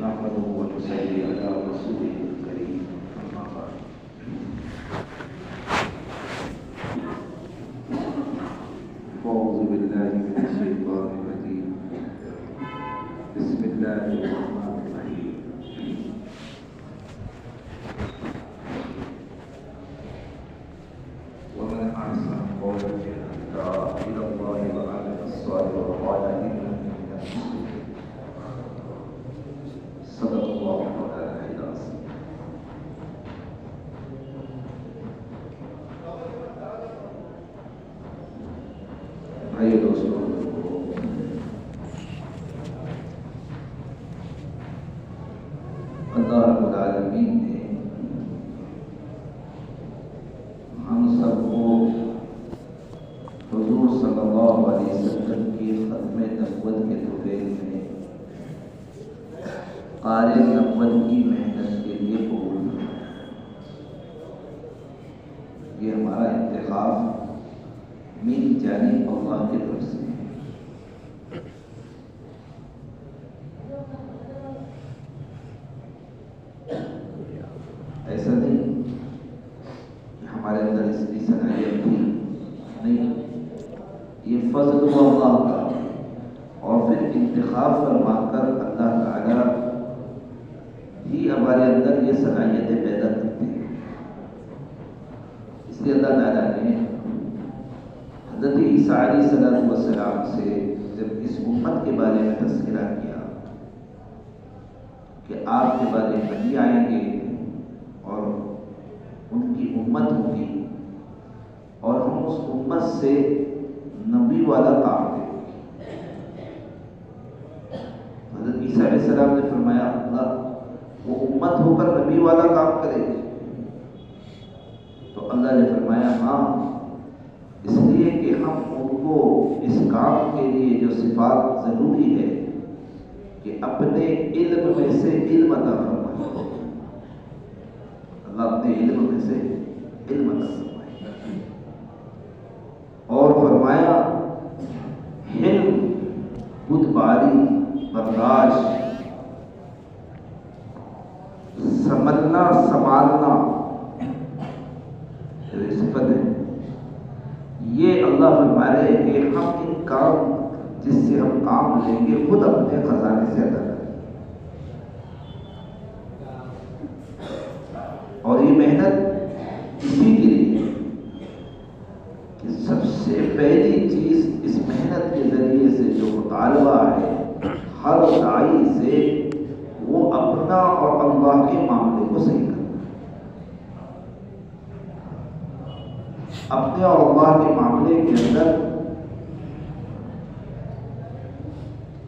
نحمده ونصلي على رسوله الكريم أما بعد أعوذ بالله من الشيطان الرجيم بسم الله الرحمن الرحيم ومن أحسن قولا ممن دعا إلى الله وعمل صالحا وقال إنني من المسلمين صدق الله مولانا العظيم. بھائی دوستوں، اللہ رب العالمین نے ہم سب کو حضور صلی اللہ علیہ وسلم کی ختم نبوت کے طفیل میں قاری نبوت کی محنت کے لیے قبول فرمایا۔ یہ ہمارا انتخاب من جانب اللہ کی طرف سے ہے۔ ایسا نہیں کہ ہمارے اندر اس کی صلاحیت تھی، نہیں، یہ فضل اللہ کا، اور پھر انتخاب فرما کر اللہ تعالیٰ ہی ہمارے اندر یہ صلاحیتیں پیدا کرتے ہیں۔ اس لیے اللہ تعالیٰ نے حضرت عیسیٰ علیہ السلام سے جب اس امت کے بارے میں تذکرہ کیا کہ آپ کے بعد نبی آئیں گے اور ان کی امت ہوگی اور ہم اس امت سے نبی والا کام دیں گے، حضرت عیسیٰ علیہ السلام نے فرمایا اللہ وہ امت ہو کر نبی والا کام کرے گی؟ تو اللہ نے فرمایا ہاں، اس لیے کہ ہم ان کو اس کام کے لیے جو صفات ضروری ہے کہ اپنے علم میں سے علم عطا فرمائے، اللہ اپنے علم میں سے علم عطا فرمائے، اور فرمایا حلم، بردباری، برداشت، سمجھنا سنبھالنا صفت ہے۔ یہ اللہ فرما رہے ہیں کہ ہم ان کام جس سے ہم کام لیں گے خود اپنے خزانے سے ادا کریں، اور یہ محنت اسی کے لیے کہ سب سے پہلی چیز اس محنت کے ذریعے سے جو مطالبہ ہے ہر داعی سے، وہ اپنا اور اللہ کے معاملے کو صحیح کرنا، اپنے اور اللہ کے معاملے کے اندر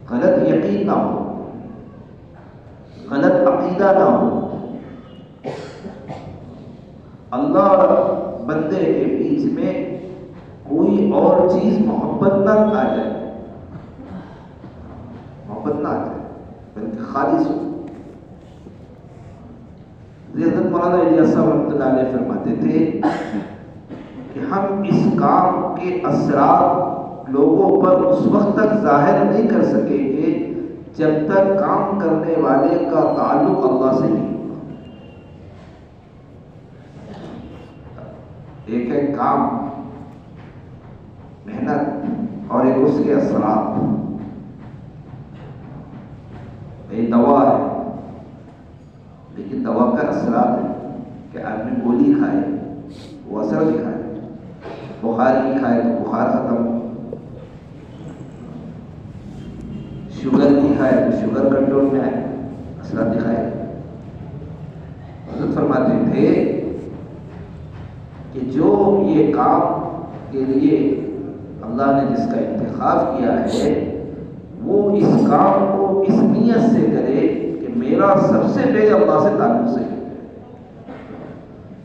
غلط یقین نہ ہو، غلط عقیدہ نہ ہو، اللہ اور بندے کے بیچ میں کوئی اور چیز محبت نہ آ جائے، محبت نہ آ جائے بلکہ خالص ہو۔ حضرت مولانا الیاس صاحب رحمۃ اللہ علیہ فرماتے تھے کہ ہم اس کام کے اثرات لوگوں پر اس وقت تک ظاہر نہیں کر سکیں گے جب تک کام کرنے والے کا تعلق اللہ سے نہیں ہوگا۔ ایک ہے کام، محنت، اور ایک اس کے اثرات۔ یہ دوا ہے، لیکن دوا کا اثرات ہے کہ آدمی گولی کھائے وہ اثر دکھائے، بخار کی کھائے تو بخار ختم، شوگر کی کھائے تو شوگر کنٹرول میں آئے، اثرات دکھائے۔ حضرت فرماتے تھے کہ جو یہ کام کے لیے اللہ نے جس کا انتخاب کیا ہے وہ اس کام کو اس نیت سے کرے کہ میرا سب سے پہلے اللہ سے تعلق صحیح ہے،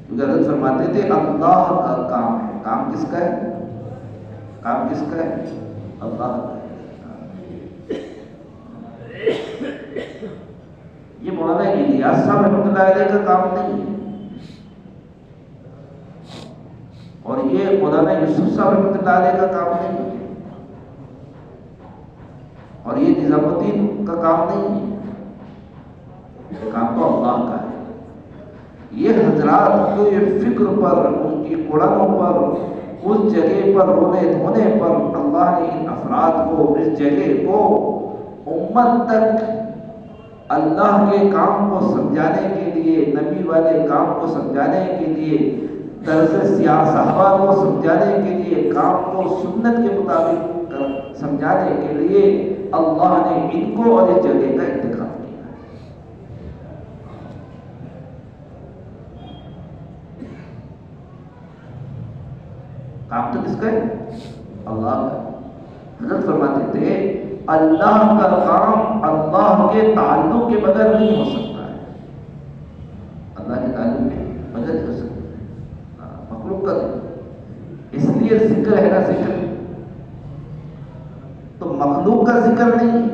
کیونکہ حضرت فرماتے تھے اللہ کا کام ہے۔ کام کس کا ہے؟ کام کس کا ہے؟ اللہ کا ہے۔ یہ مولانا الیاس صاحب رحمۃ اللہ علیہ کا کام نہیں ہے، اور یہ مولانا یوسف صاحب رحمۃ اللہ علیہ کا کام نہیں ہے، اور یہ نظام الدین کا کام نہیں ہے، کام تو اللہ کا ہے۔ یہ حضرات کو یہ فکر پر، ان کی اڑنوں پر، اس جگہ پر رونے دھونے پر اللہ نے ان افراد کو، اس جگہ کو امت تک اللہ کے کام کو سمجھانے کے لیے، نبی والے کام کو سمجھانے کے لیے، طرز سیاہ صحابہ کو سمجھانے کے لیے، کام کو سنت کے مطابق سمجھانے کے لیے اللہ نے ان کو اور اس جگہ کا انتخاب کیا ہے۔ کام تو کس کا ہے؟ اللہ کا۔ حضرت فرماتے تھے اللہ کا کام اللہ کے تعلق کے بغیر نہیں ہو سکتا ہے، اللہ کے تعلق کے بغیر نہیں ہو سکتا ہے، مخلوق کا نہیں۔ اس لیے ذکر ہے نا، ذکر تو مخلوق کا ذکر نہیں،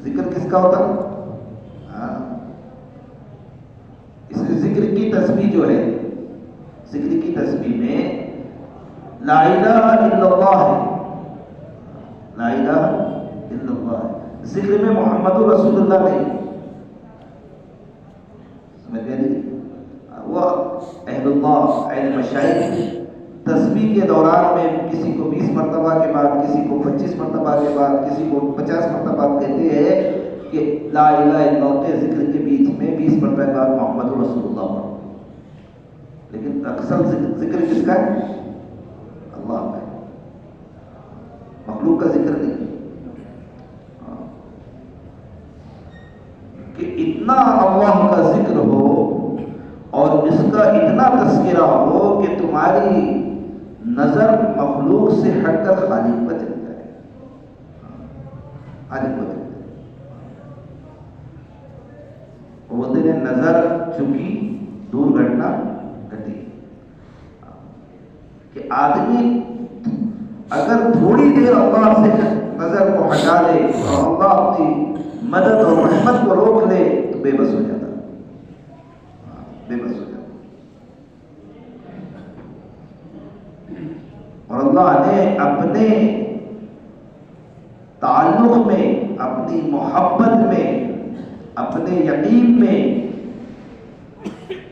ذکر کس کا ہوتا؟ اس لیے ذکر کی تسبیح جو ہے، ذکر کی تسبیح میں لا الہ الا اللہ ہے، لا الہ الا اللہ ہے، ذکر میں محمد رسول اللہ نہیں، سمجھ گئے؟ وہ اہل اللہ، اہل مشائخ تسبیح کے دوران میں کسی کو 20 مرتبہ کے بعد، کسی کو 25 مرتبہ کے بعد، کسی کو 50 مرتبہ کہتے ہیں کہ لا الہ الا اللہ کے ذکر کے بیچ میں 20 مرتبہ کے بعد محمد رسول اللہ پڑھو، لیکن اکثر ذکر کس کا ہے؟ اللہ کا ہے، مخلوق کا ذکر نہیں۔ کہ اتنا اللہ کا ذکر ہو اور اس کا اتنا تذکرہ ہو کہ تمہاری نظر مخلوق سے ہٹ کر خالق پر چل جائے، خالق پر چل جائے۔ وہ بولتے ہیں نظر چکی دور گھٹنا گھٹی، کہ آدمی اگر تھوڑی دیر اللہ سے نظر کو ہٹا دے اور اللہ اپنی مدد اور رحمت کو روک لے تو بے بس ہو جاتا، بے بس ہو جاتا۔ اور اللہ نے اپنے تعلق میں، اپنی محبت میں، اپنے یقین میں،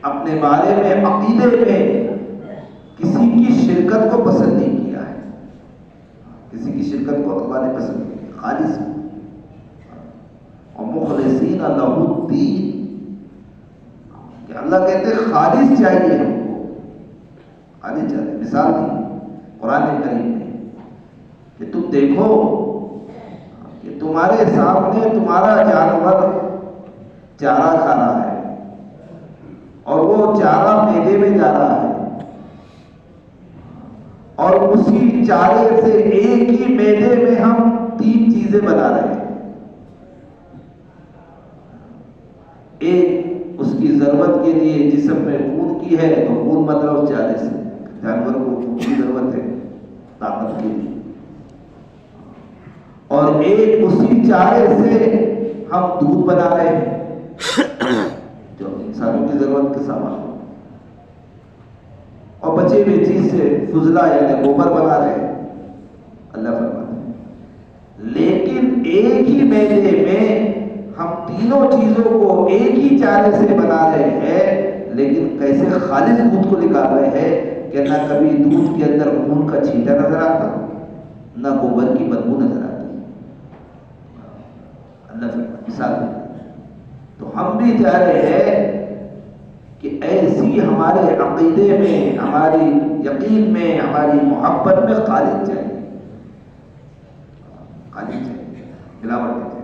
اپنے بارے میں، عقیدے میں کسی کی شرکت کو پسند نہیں کیا ہے، کسی کی شرکت کو اللہ نے پسند نہیں کیا، خالص اور مخلصین لہ الدین، کہ اللہ کہتے ہیں خالص چاہیے ہم کو، خالص چاہیے۔ مثال نہیں قرآن کریم میں کہ تم دیکھو کہ تمہارے سامنے تمہارا جانور چارہ کھا رہا ہے اور وہ چارہ میدے میں جا رہا ہے، اور اسی چارے سے ایک ہی میدے میں ہم 3 چیزیں بنا رہے ہیں۔ ایک اس کی ضرورت کے لیے جسم میں خون کی ہے تو خون بن رہا اس چارے سے، جانور کو خون کی ضرورت ہے طاقت کے لیے، اور ایک اسی چارے سے ہم دودھ بنا رہے ہیں جو انسانوں کی ضرورت کے سامان، اور بچے ہوئے چیز سے فضلہ یعنی گوبر بنا رہے ہیں، اللہ فرماتا ہے۔ لیکن ایک ہی میدے میں ہم تینوں چیزوں کو ایک ہی چارے سے بنا رہے ہیں، لیکن کیسے خالص دودھ کو نکال رہے ہیں کہ نہ کبھی دودھ کے اندر خون کا چھینٹا نظر آتا، نہ گوبر کی بدبو نظر آتی، اللہ سے مثال ہے۔ تو ہم بھی چاہ رہے ہیں کہ ایسی ہمارے عقیدے میں، ہماری یقین میں، ہماری محبت میں خالق چاہیے، خالق چاہیے، ملاوٹ نہیں چاہیے۔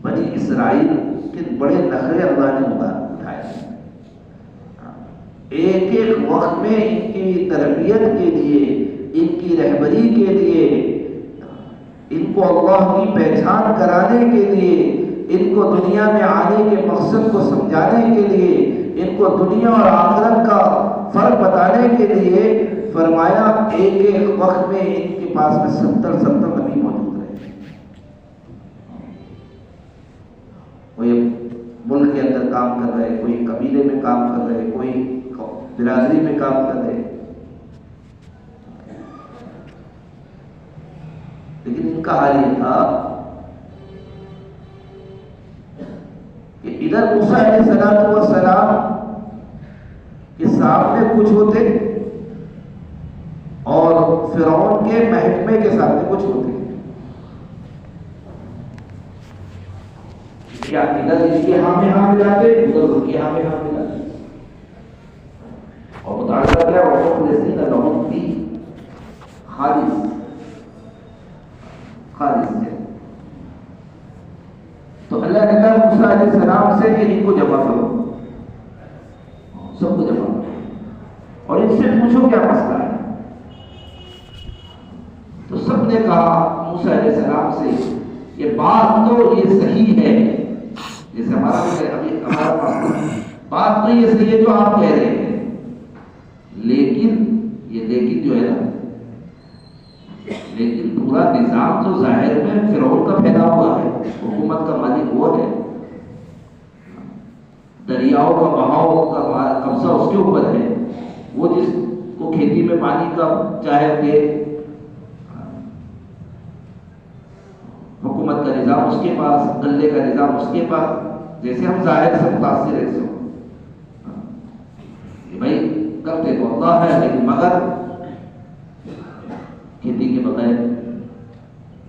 بنی اسرائیل کے بڑے نخرے اللہ نے اٹھائے، ایک ایک وقت میں ان کی تربیت کے لیے، ان کی رہبری کے لیے، ان کو اللہ کی پہچان کرانے کے لیے، ان کو دنیا میں آنے کے مقصد کو سمجھانے کے لیے، ان کو دنیا اور آخرت کا فرق بتانے کے لیے فرمایا ایک ایک وقت میں ان کے پاس میں 70 نبی موجود رہے۔ کوئی ملک کے اندر کام کر رہے، کوئی قبیلے میں کام کر رہے، کوئی برادری میں کام کر رہے، لیکن ان کا حال یہ تھا کہ ادھر موسیٰ علیہ السلام کے سامنے کچھ ہوتے اور فرعون کے محکمے کے سامنے کچھ ہوتے. کیا ادھر اس کے ہاں میں ہاں ملاتے، ادھر ان کے ہاں میں ہاں ملاتے. اور مطالعہ کیا وَمُخْلِصِينَ لَهُ الدِّينَ، خالص سے. تو اللہ نے کہا موسیٰ علیہ السلام سے کہ ان کو جمع کرو، سب کو جمع کرو اور ان سے پوچھو کیا مسئلہ ہے. تو سب نے کہا موسیٰ علیہ السلام سے یہ بات تو یہ صحیح ہے، جیسے ہمارا بات تو یہ صحیح ہے جو آپ کہہ رہے ہیں، لیکن جو ہے نا، لیکن پورا نظام تو ظاہر میں فرعون کا پھیلا ہوا ہے، حکومت کا مالک وہ ہے، دریاؤں کا بہاؤ کا قبضہ اس کے اوپر ہے، وہ جس کو کھیتی میں پانی کا چاہے دے، حکومت کا نظام اس کے پاس، غلے کا نظام اس کے پاس. جیسے ہم ظاہر سے متاثر ایسے ہو کہ بھائی کرتے تو اللہ ہے، لیکن مگر کھیتی کے بغیر،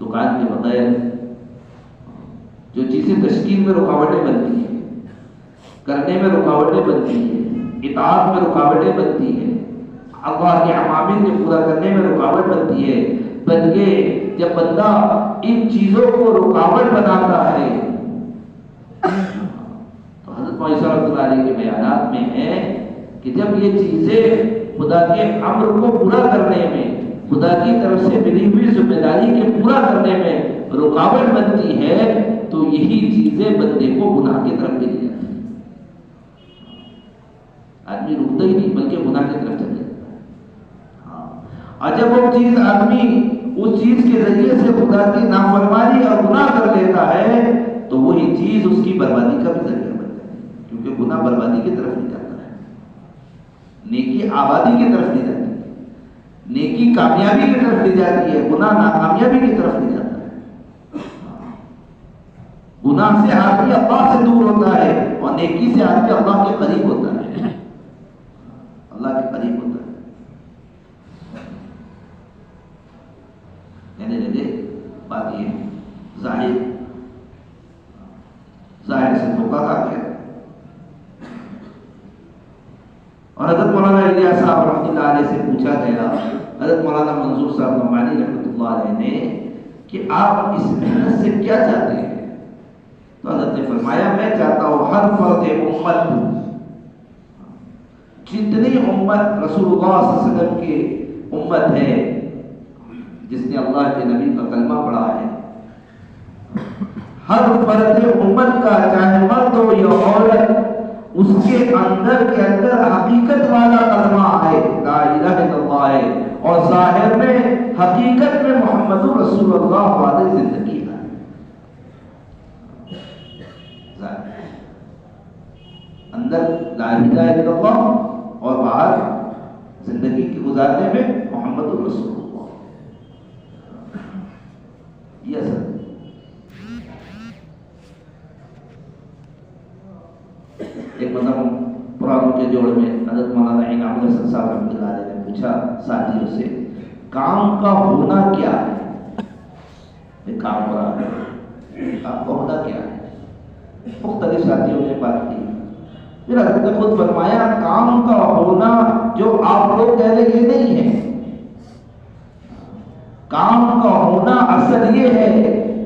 دکان کے بغیر جو چیزیں تشکیل میں رکاوٹیں بنتی ہیں، کرنے میں رکاوٹیں بنتی ہیں، اطاعت میں رکاوٹیں بنتی ہیں، اللہ کے اوامر کے پورا کرنے میں رکاوٹ بنتی ہے، بلکہ جب بندہ ان چیزوں کو رکاوٹ بناتا ہے تو حضرت موسیٰ رحمۃ اللہ علیہ کے بیانات میں ہے کہ جب یہ چیزیں خدا کے امر کو پورا کرنے میں، خدا کی طرف سے ملی ہوئی ذمہ داری کے پورا کرنے میں رکاوٹ بنتی ہے تو یہی چیزیں بندے کو گناہ کی طرف لے جاتی ہیں. آدمی رکتا ہی نہیں بلکہ گناہ کی طرف چلے جاتا ہے. اور جب وہ چیز آدمی اس چیز کے ذریعے سے خدا کی نافرمانی اور گناہ کر لیتا ہے تو وہی چیز اس کی بربادی کا بھی ذریعہ بن جاتی ہے، کیونکہ گناہ بربادی کی طرف نہیں جاتا ہے، نیکی آبادی کی طرف نہیں جاتی ہے، نیکی کامیابی کی طرف لے جاتی ہے، گناہ ناکامیابی کی طرف لے جاتا ہے. گناہ سے آدمی اللہ سے دور ہوتا ہے اور نیکی سے آدمی اللہ کے قریب ہوتا ہے، اللہ کے قریب ہوتا ہے. بات یہ ظاہر سے دھوکہ کھا گیا. اور حضرت مولانا الیاس صاحب رحمۃ اللہ علیہ سے پوچھا گیا، حضرت مولانا منظور صاحب نعمانی رحمۃ اللہ علیہ نے، کہ آپ اس محنت سے کیا چاہتے ہیں؟ تو حضرت نے فرمایا میں چاہتا ہوں ہر فرد امت، جتنی امت رسول اللہ صلی اللہ علیہ وسلم کی امت ہے، جس نے اللہ کے نبی کا کلمہ پڑھا ہے، ہر فرد امت کا چاہے مرد ہو یا عورت، اس کے اندر حقیقت والا کلمہ ہے، لا الہ الا اللہ ہے، اور ظاہر میں حقیقت میں محمد رسول اللہ والی زندگی ہے. اندر لا الہ الا اللہ اور باہر زندگی کی گزارنے میں محمد رسول اللہ. یہ اصل ایک مطلب پرانوں کے جوڑ میں حضرت مولانا انعام الحسن صاحب رحمۃ اللہ علیہ نے پوچھا ساتھیوں سے، کام کا ہونا کیا ہے؟ یہ کام ہو رہا ہے، کام کا ہونا کیا ہے؟ مختلف ساتھیوں نے بات کی. پھر حضرت نے خود فرمایا کام کا ہونا جو آپ لوگ کہہ رہے یہ نہیں ہے. کام کا ہونا اصل یہ ہے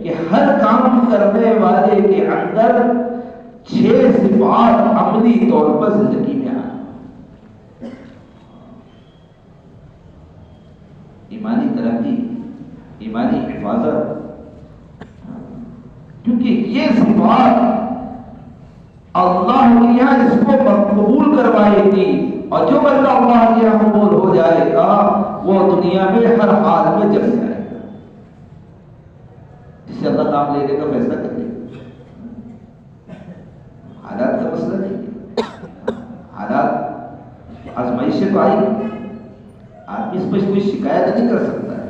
کہ ہر کام کرنے والے کے اندر 6 صفات عملی طور پر زندگی میں آئیں. ایمانی ترقی، ایمانی حفاظت، کیونکہ یہ صفات اللہ کے یہاں اس کو قبول کروائے گی، اور جو بندہ اللہ کے یہاں قبول ہو جائے گا وہ دنیا میں ہر حال میں جم جائے گا. جس سے اللہ کام لینے کا فیصلہ کر لے گا. حالات کا مسئلہ نہیں ہے، حالات آزمائش تو آئی، آدمی اس پر کوئی شکایت نہیں کر سکتا ہے.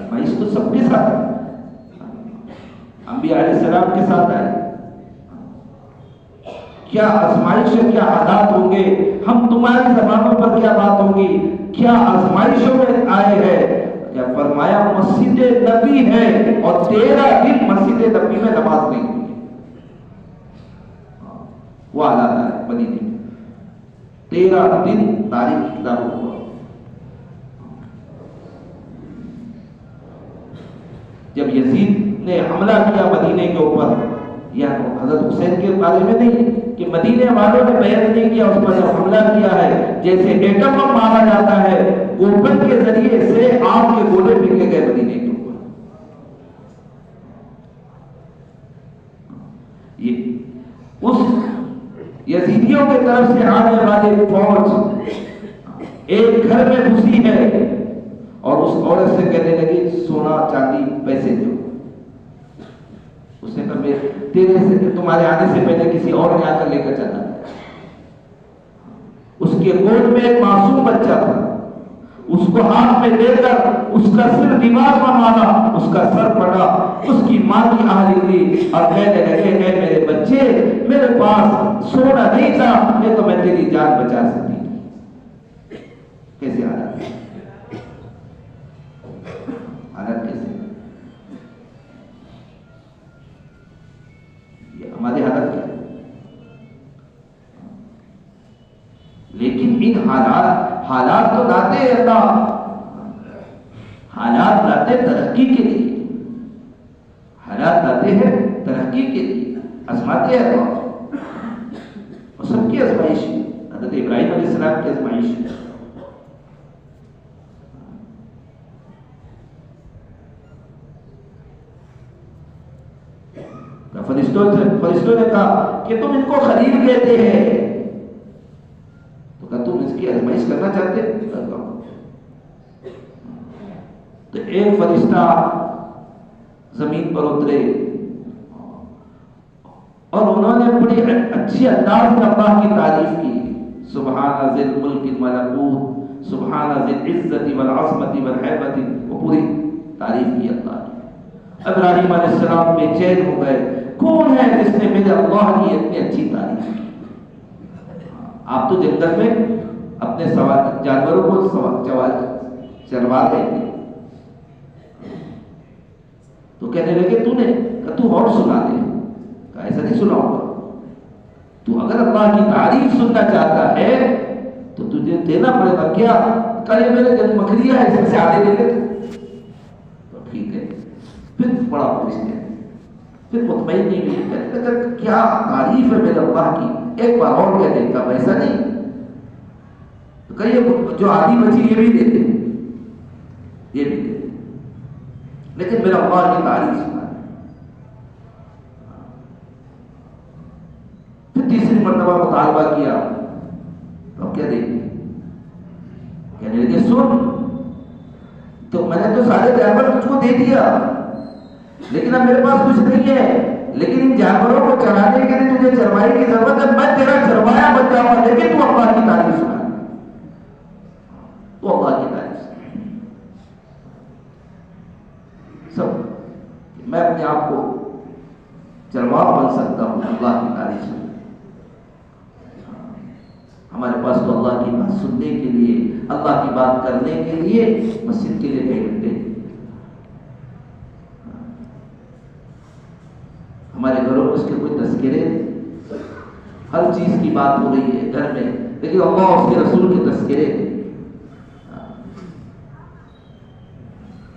آزمائش تو سب کے ساتھ ہے، انبیاء علیہ السلام کے ساتھ آئے، کیا آزمائش ہے، کیا حالات ہوں گے، ہم تمہاری زبانوں پر کیا بات ہوگی، کیا آزمائشوں میں آئے ہیں. کیا فرمایا مسجد نبی ہے اور 13 دن مسجد نبی میں نماز نہیں ہوئی. وہ حالات ہے مدینے میں، 13 دن تاریخ کتاب ہوا. جب یزید نے حملہ کیا مدینے کے اوپر، یا حضرت حسین کے بارے میں نہیں کہ مدینے والوں نے بیعت نہیں کیا، اس پر جب حملہ کیا ہے، جیسے ایٹم بم مارا جاتا ہے، اوپن کے ذریعے سے آگ کے گولے پھینکے گئے مدینے کے اوپر. یہ اس یزیدیوں کی طرف سے آنے والے فوج ایک گھر میں گھسی ہے اور اس عورت سے کہنے لگی سونا چاندی پیسے دو. اس نے کہا تیرے سے تمہارے آنے سے پہلے کسی اور نے آ کر لے کر چلا گیا. اس کے گود میں ایک معصوم بچہ تھا، اس کو ہاتھ میں لے کر اس کا سر دیوار پر مارا، اس کا سر پڑا، اس کی ماں کی آہ نکلی اور کہنے لگے اے میرے بچے، میرے پاس سونا نہیں تھا، نہیں تو میں تیری جان بچا سکتی تھی. کیسے حالات کیسے ہماری حالت کیا ہے؟ لیکن ان حالات تو لاتے ہیں اللہ، حالات لاتے ترقی کے لیے، حالات لاتے ہیں ترقی کے لیے، آزماتے ہیں اللہ. اور سب کی آزمائش ہے، حضرت ابراہیم علیہ السلام کی آزمائش ہے. فرشتوں نے کہا کہ تم ان کو خلیل کہتے ہیں، تو کہا تم اس کی آزمائش کرنا چاہتے ہیں. تو ایک فرشتہ زمین پر اترے اور انہوں نے بڑی اچھی انداز میں اللہ کی تعریف کی. سبحان ذی الملک والملکوت، سبحان ذی العزت والعظمت والہیبت، وہ پوری تعریف کی اللہ کی. ابراہیم علیہ السلام بے چین ہو گئے، کون ہے جس نے میرے اللہ کی اتنی اچھی تعریف کی؟ آپ تو جنگل میں اپنے جانوروں کو چروا دیں گے، تو کہنے لگے تو اور سنا دے. کہا ایسا نہیں سناؤں گا، تو اگر اللہ کی تعریف سننا چاہتا ہے تو تجھے دینا پڑے گا. کیا کہا یہ میرے مکھریاں ہے، اس میں سے آدھے دے دے. تو ٹھیک ہے، پھر بڑا فرشتے ہیں، پھر مطمئن نہیں ہوئی، کہنے لگا کیا تعریف ہے میرے اللہ کی، ایک بار اور کہہ دے. کہا ایسا نہیں، تو کہیے جو آدھی بچی یہ بھی دے دے، یہ بھی دے دے، لیکن میرا اللہ کی تعریف سنا. پھر تیسری مرتبہ مطالبہ کیا، تو کیا دیں گے؟ کہنے لگے سن، تو میں نے تو سارے جانور تجھ کو دے دیا، لیکن اب میرے پاس کچھ نہیں ہے، لیکن ان جانوروں کو چرانے کے لیے تجھے چروائی کی ضرورت ہے. میں تیرا چروایا بن جاؤں گا، لیکن تو اللہ کی تعریف سنا. تو اللہ کی تعریف سنا. سب میں اپنے آپ کو چروا بن سکتا ہوں اللہ کی تعریف سنا. ہمارے پاس تو اللہ کی بات سننے کے لیے، اللہ کی بات کرنے کے لیے مسجد کے لیے کئی گھنٹے. ہمارے گھروں میں اس کے کوئی تذکرے، ہر چیز کی بات ہو رہی ہے گھر میں، لیکن اللہ اس کے رسول کے تذکرے،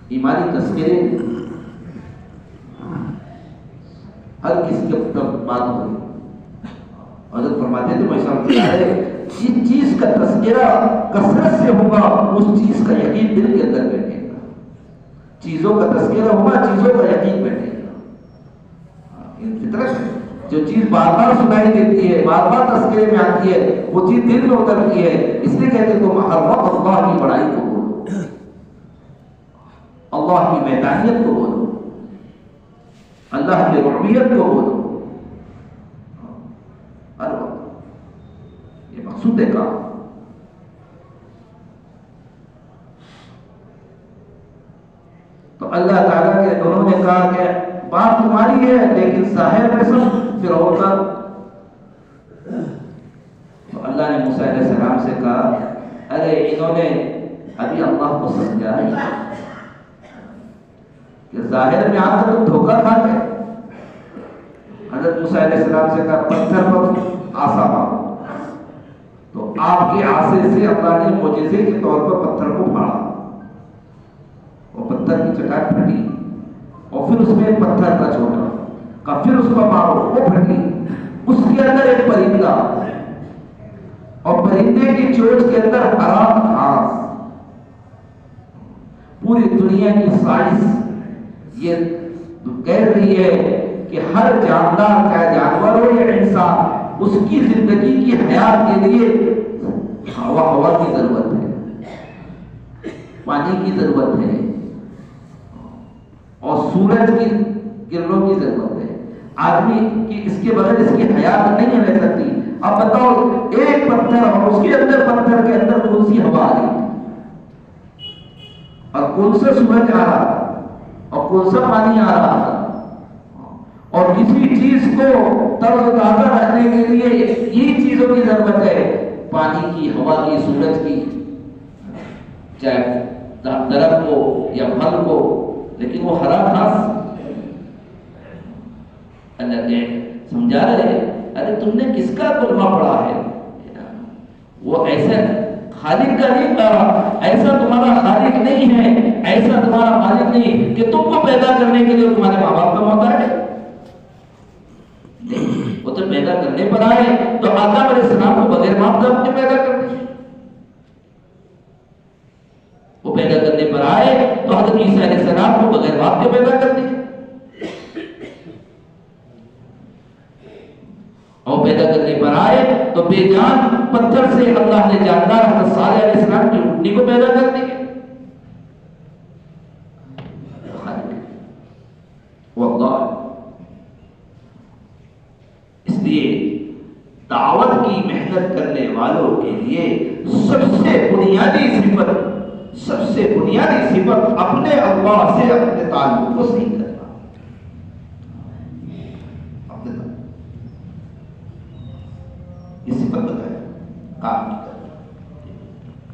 ایمانی تذکرے، ہر کسی کے بات ہو رہی ہے. حضرت فرماتے تھے جس چیز کا تذکرہ کثرت سے ہوگا اس چیز کا یقین دل کے اندر بیٹھے گا. چیزوں کا تذکرہ ہوگا، چیزوں کا یقین بیٹھے گا. فطرت ہے، جو چیز بار بار سنائی دیتی ہے، بار بار تذکرے میں آتی ہے، وہ چیز دل میں اترتی ہے. اس لیے کہتے ہیں تم ہر وقت اللہ کی بڑائی کو بولو، اللہ کی وحدانیت کو بولو، اللہ کی ربوبیت کو بولو. ہر وقت یہ مقصود ہے کام. تو اللہ تعالیٰ کے انہوں نے کہا کہ بات تمہاری ہے لیکن ظاہر میں سب فرعون کا. تو اللہ نے موسیٰ علیہ السلام سے کہا ارے انہوں نے ابھی اللہ کو سمجھا ہی کہ ظاہر میں آ کر تم دھوکہ کھا گئے. حضرت موسیٰ علیہ السلام سے کہا پتھر پر آسا مارو. تو آپ کے آسے سے اللہ نے معجزے کے طور پر پتھر کو پھاڑا. وہ پتھر کی چٹائی پھٹی اور پھر اس میں ایک پتھر کا چھوٹا کا پھر اس کو مارو وہ پھٹی. اس کے اندر ایک پرندہ اور پرندے کی چونچ کے اندر ہرا گھاس. پوری دنیا کی سائنس یہ کہہ رہی ہے کہ ہر جاندار چاہے جانور ہو یا انسان اس کی زندگی کی حیات کے لیے ہوا کی ضرورت ہے, پانی کی ضرورت ہے اور سورج کی کرنوں کی ضرورت ہے. آدمی کی اس کے بغیر اس کی حیات نہیں رہ سکتی. اب بتاؤ ایک پتھر اور اس کے اندر پتھر کے اندر کون سی ہوا آ رہی اور کون سا سورج آ رہا اور کون سا پانی آ رہا. اور کسی چیز کو تر و تازہ رکھنے کے لیے یہ چیزوں کی ضرورت ہے, پانی کی, ہوا کی, سورج کی, چاہے درخت کو یا پھل کو. لیکن وہ ہرا گھاس اللہ کے سمجھا رہے ارے تم نے کس کا کلمہ پڑھا ہے. وہ ایسا خالق کا نہیں کہا, ایسا تمہارا خالق نہیں ہے, ایسا تمہارا مالک نہیں کہ تم کو پیدا کرنے کے لیے تمہارے ماں باپ کا محتاج ہے. وہ تو پیدا کرنے پر آئے تو آدم علیہ السلام کو بغیر باپ باپ کے پیدا کر دیا. وہ پیدا کرنے پر آئے تو حضرت عیسیٰ علیہ السلام کو بغیر باپ کے پیدا کر دیا. اور پیدا کرنے پر آئے تو بے جان پتھر سے اللہ نے جاندار حضرت صالح علیہ السلام کی اٹھنی کو پیدا کر دیا. واللہ اس لیے دعوت کی محنت کرنے والوں کے لیے سب سے بنیادی صفت اپنے اللہ سے اپنے تعلق کو صحیح کرنا. یہ صفت بتائے کام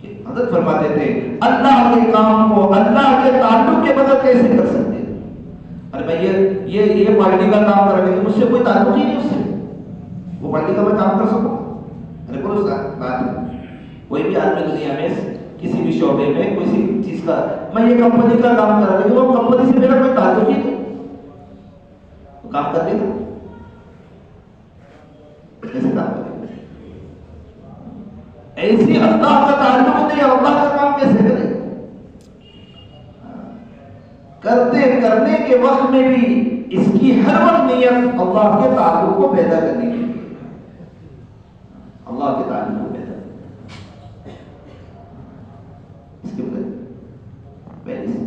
کی. حضرت فرماتے تھے اللہ کے کام کو اللہ کے تعلق کے بغیر کیسے کر سکتے. ارے بھائی یہ پارٹی کا کام کر رہے ہیں, مجھ سے کوئی تعلق ہی نہیں اس سے. وہ پارٹی کا میں کام کر سکوں. ارے بولو بات, کوئی بھی آدمی دنیا میں کسی بھی شعبے میں کسی چیز کا, میں یہ کمپنی کا کام کر رہا ہوں, وہ کمپنی سے میرا کوئی تعلق ہی نہیں, تو کام کر دے گا کیسے کام کرے گا. ایسی اللہ کا تعلق نہیں, اللہ کا کام کیسے کرے گا. کرنے کے وقت میں بھی اس کی ہر وقت نیت اللہ کے تعلق کو پیدا کرنے کے لیے, اللہ کے تعلق کو پیدا کرنے. اس کے بعد پہلے سے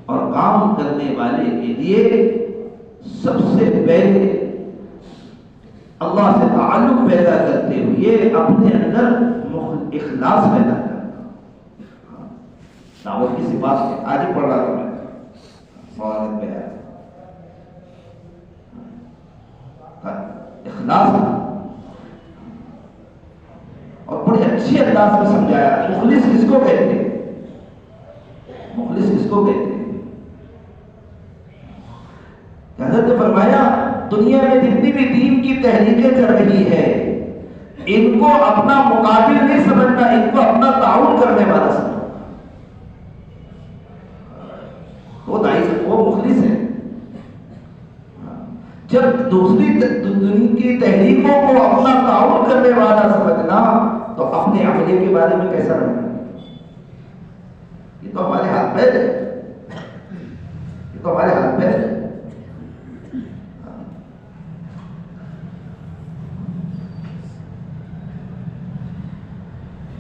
اور کام کرنے والے کے لیے سب سے پہلے اللہ سے تعلق پیدا کرتے ہوئے اپنے اندر اخلاص پیدا کرنا. دعوت کی صفات آج ہی پڑھ رہا تھا میں, سوال میں اخلاص اور بڑے اچھے انداز میں سمجھایا. مخلص کس کو کہتے ہیں, مخلص کس کو کہتے ہیں. حضرت نے فرمایا دنیا میں جتنی بھی دین کی تحریکیں چل رہی ہے ان کو اپنا مقابل نہیں سمجھنا, ان کو اپنا تعاون کرنے والا سمجھنا. وہ مخلص ہے. جب دوسری دنیا کی تحریکوں کو اپنا تعاون کرنے والا سمجھنا تو اپنے عملے کے بارے میں کیسا رہنا. یہ تو ہمارے ہاتھ میں ہے, یہ تو ہمارے ہاتھ میں ہے.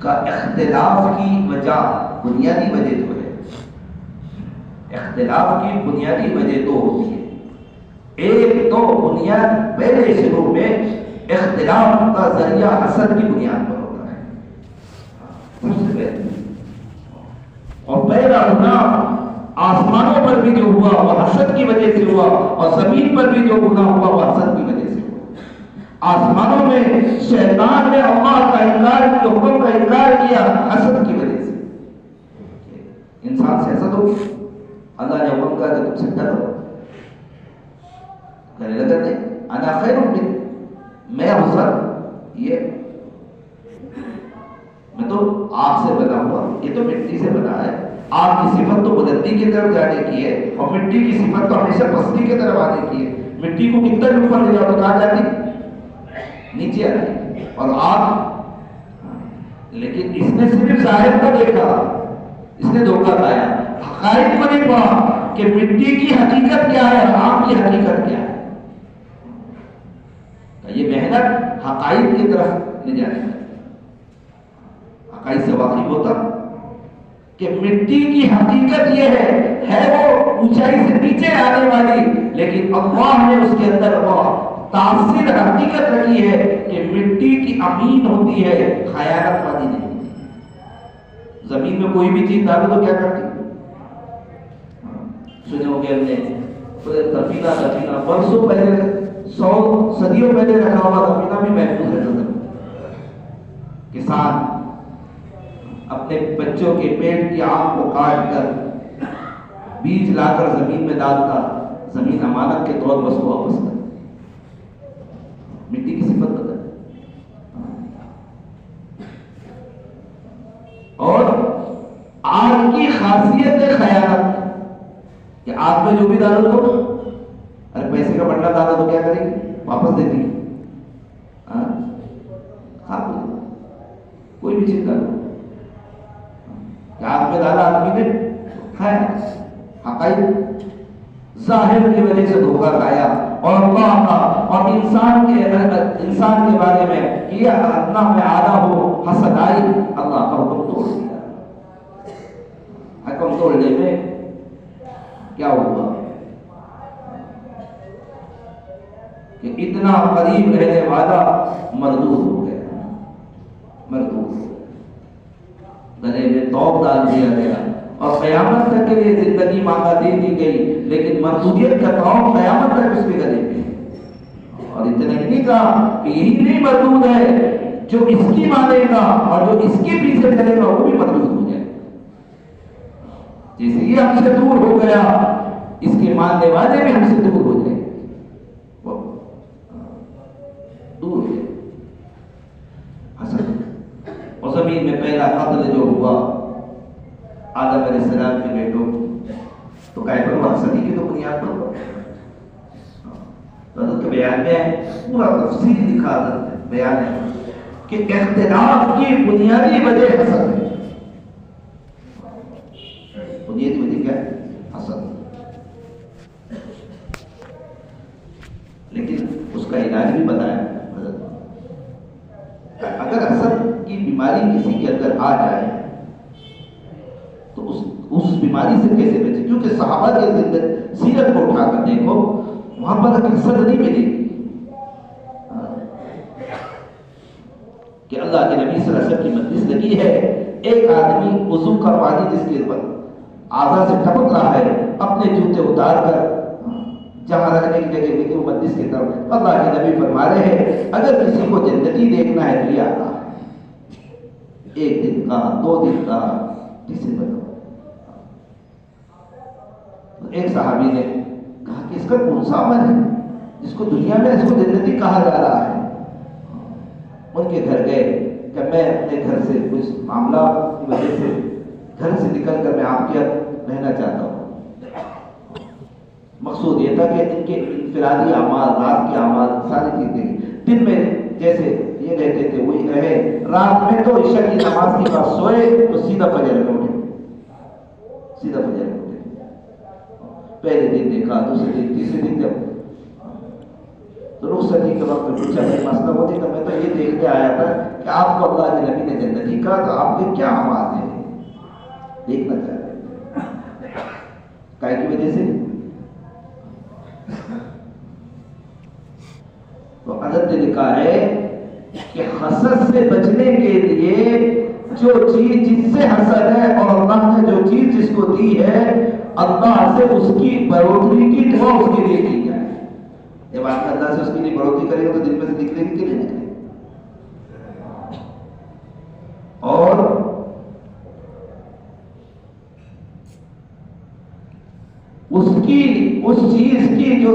کا اختلاف کی وجہ بنیادی وجہ تو ہے, اختلاف کی بنیادی وجہ تو ہوتی ہے. ایک تو بنیاد پہلے شروع میں اختلاف کا ذریعہ حسد کی بنیاد پر ہوتا ہے. اور پہلا گناہ آسمانوں پر بھی جو ہوا وہ حسد کی وجہ سے ہوا، اور زمین پر بھی جو گناہ ہوا وہ حسد کی وجہ سے ہوا۔ آسمانوں میں شیطان نے اللہ کا انکار کیا، حکم کا انکار کیا حسد کی وجہ سے۔ انسان سے حسد ہو، اللہ نے حکم کہا کہ تم سے ڈرو، کہنے لگا نہیں انا خیر منہ، میں حسد یہ میں تو آگ سے بنا ہوا، یہ تو مٹی سے بنا ہے، آگ کی صفت تو بلندی کی طرف جانے کی ہے، اور مٹی کی صفت تو ہمیشہ پستی کی طرف آنے کی ہے۔ مٹی کو کتنا بھی اوپر لے جاؤ تو کہاں جاتی؟ نیچے آتی، اور آگ، لیکن اس نے صرف ظاہر کو دیکھا، اس نے دھوکہ کھایا، حقائق کو نہیں پڑھا کہ مٹی کی حقیقت کیا ہے، آگ کی حقیقت کیا ہے۔ یہ محنت حقائق کی طرف لے جانے کا، حقائق سے واقف ہوتا کہ مٹی کی حقیقت یہ ہے وہ اونچائی سے نیچے آنے والی، لیکن اللہ نے اس کے اندر وہ تاثیر حقیقت رکھی ہے کہ مٹی کی امین ہوتی ہے، خیانت والی نہیں ہوتی۔ زمین میں کوئی بھی چیز ڈالو تو کیا کرتی؟ سنے ہو گے ہم نے سفینہ برسوں پہلے، 100 صدیوں پہلے رکھا ہوا سفینہ بھی محفوظ رہتا تھا۔ کسان اپنے بچوں کے پیٹ کی آنکھ کو کاٹ کر بیج لا کر زمین میں ڈالتا، زمین امانت کے طور پر اس کو واپس کر، مٹی کی صفت بدل۔ اور آگ کی خاصیت ہے خیانت، کہ آگ میں جو بھی ڈالو تو ارے پیسے کا بنڈا ڈالا تو کیا کرے گی؟ واپس دیتی گی، کوئی بھی چیز ڈالو، آگ میں ڈالا آدمی نے کھایا، حقائق ظاہر کی وجہ سے دھوکہ کھایا، اور اللہ کا اور انسان کے بارے میں کہ ادنا میں آدھا ہو حسد آئی، اللہ کا حکم توڑ دیا۔ حکم توڑنے میں کیا ہوا کہ اتنا قریب رہنے والا مردود ہو گیا، مردود گلے میں توق ڈال دیا گیا، اور قیامت تک کے لیے زندگی مانگا دے دی گئی، لیکن مردودیت کا توق قیامت تک اس کے گلے میں۔ اور اتنا ہی نہیں کہا کہ یہی نہیں مردود ہے، جو اس کی مانے گا اور جو اس کے پیچھے چلے گا وہ بھی مردود ہو جائے۔ جیسے یہ ہم سے دور ہو گیا، اس کے ماننے والے بھی ہم سے دور ہو جائے، وہ دور ہو جائے۔ حسد، اور زمین میں پہلا قتل جو ہوا آدم علیہ السلام کے بیٹوں، تو کہہ پر وہ حسدی کی تو بنیاد پر ہوا۔ حضرت کے بیان میں پورا تفصیل دکھا بیان ہے کہ اختلاف کی بنیادی وجہ حسد ہے۔ بنیادی وجہ کیا ہے؟ حسد۔ لیکن اس کا علاج بھی بتایا حضرت، اگر حسد کی بیماری کسی کے اندر آ جائے تو اس بیماری سے کیسے بچے؟ کیونکہ صحابہ کے زندگی سیرت کو اٹھا کر دیکھو، وہاں پر حسد نہیں ملے گی کہ اللہ کے نبی صلی اللہ علیہ وسلم کی مجلس لگی ہے، ایک آدمی وضو کا پانی جس کے اوپر اعضاء سے ٹپک رہا ہے، اپنے جوتے اتار کر جہاں رکھنے کی جگہ دیکھے وہ مجلس کی طرف، اللہ کے نبی فرما رہے ہیں اگر کسی کو جنتی دیکھنا ہے تو یہ آتا ہے، ایک دن کا 2 دن کا کسی بتا۔ ایک صحابی نے کہا کہ اس کا کون سا عمل ہے جس کو دنیا میں اس کو جنتی کہا جا رہا ہے؟ ان کے گھر گئے کہ میں اپنے گھر سے کچھ معاملہ کی وجہ سے گھر سے نکل کر میں آپ کے رہنا چاہتا ہوں۔ مقصود یہ تھا کہ ان کے انفرادی اعمال، رات کے اعمال، ساری چیزیں دن میں جیسے یہ رہتے تھے وہی رہے، رات میں تو عشاء کی نماز کے بعد سوئے تو سیدھا فجر میں اٹھے، سیدھا فجر میں اٹھے۔ پہلے دن دیکھا، دوسرے دن، تیسرے دن جب تو رخصتی کے وقت پوچھا کہ مسئلہ وہ دیکھا، میں تو یہ دیکھنے آیا تھا کہ آپ کو اللہ کے نبی نے جنتی کہا تو آپ کے کیا اعمال ہیں، دیکھنا چاہ رہے ہیں۔ کائے کی وجہ سے تو حضرت نے لکھا ہے کہ حسد سے بچنے کے لیے جو چیز جس سے حسد ہے اور اللہ نے جو چیز جس کو دی ہے اللہ سے اس کی بڑھوتری کی دعا اس کے لیے کی جائے. جب آپ اللہ سے اس کے لیے بڑھوتری کرے گا تو دل میں سے نکلے گی کہ نہیں نکلے. اور اس چیز کی جو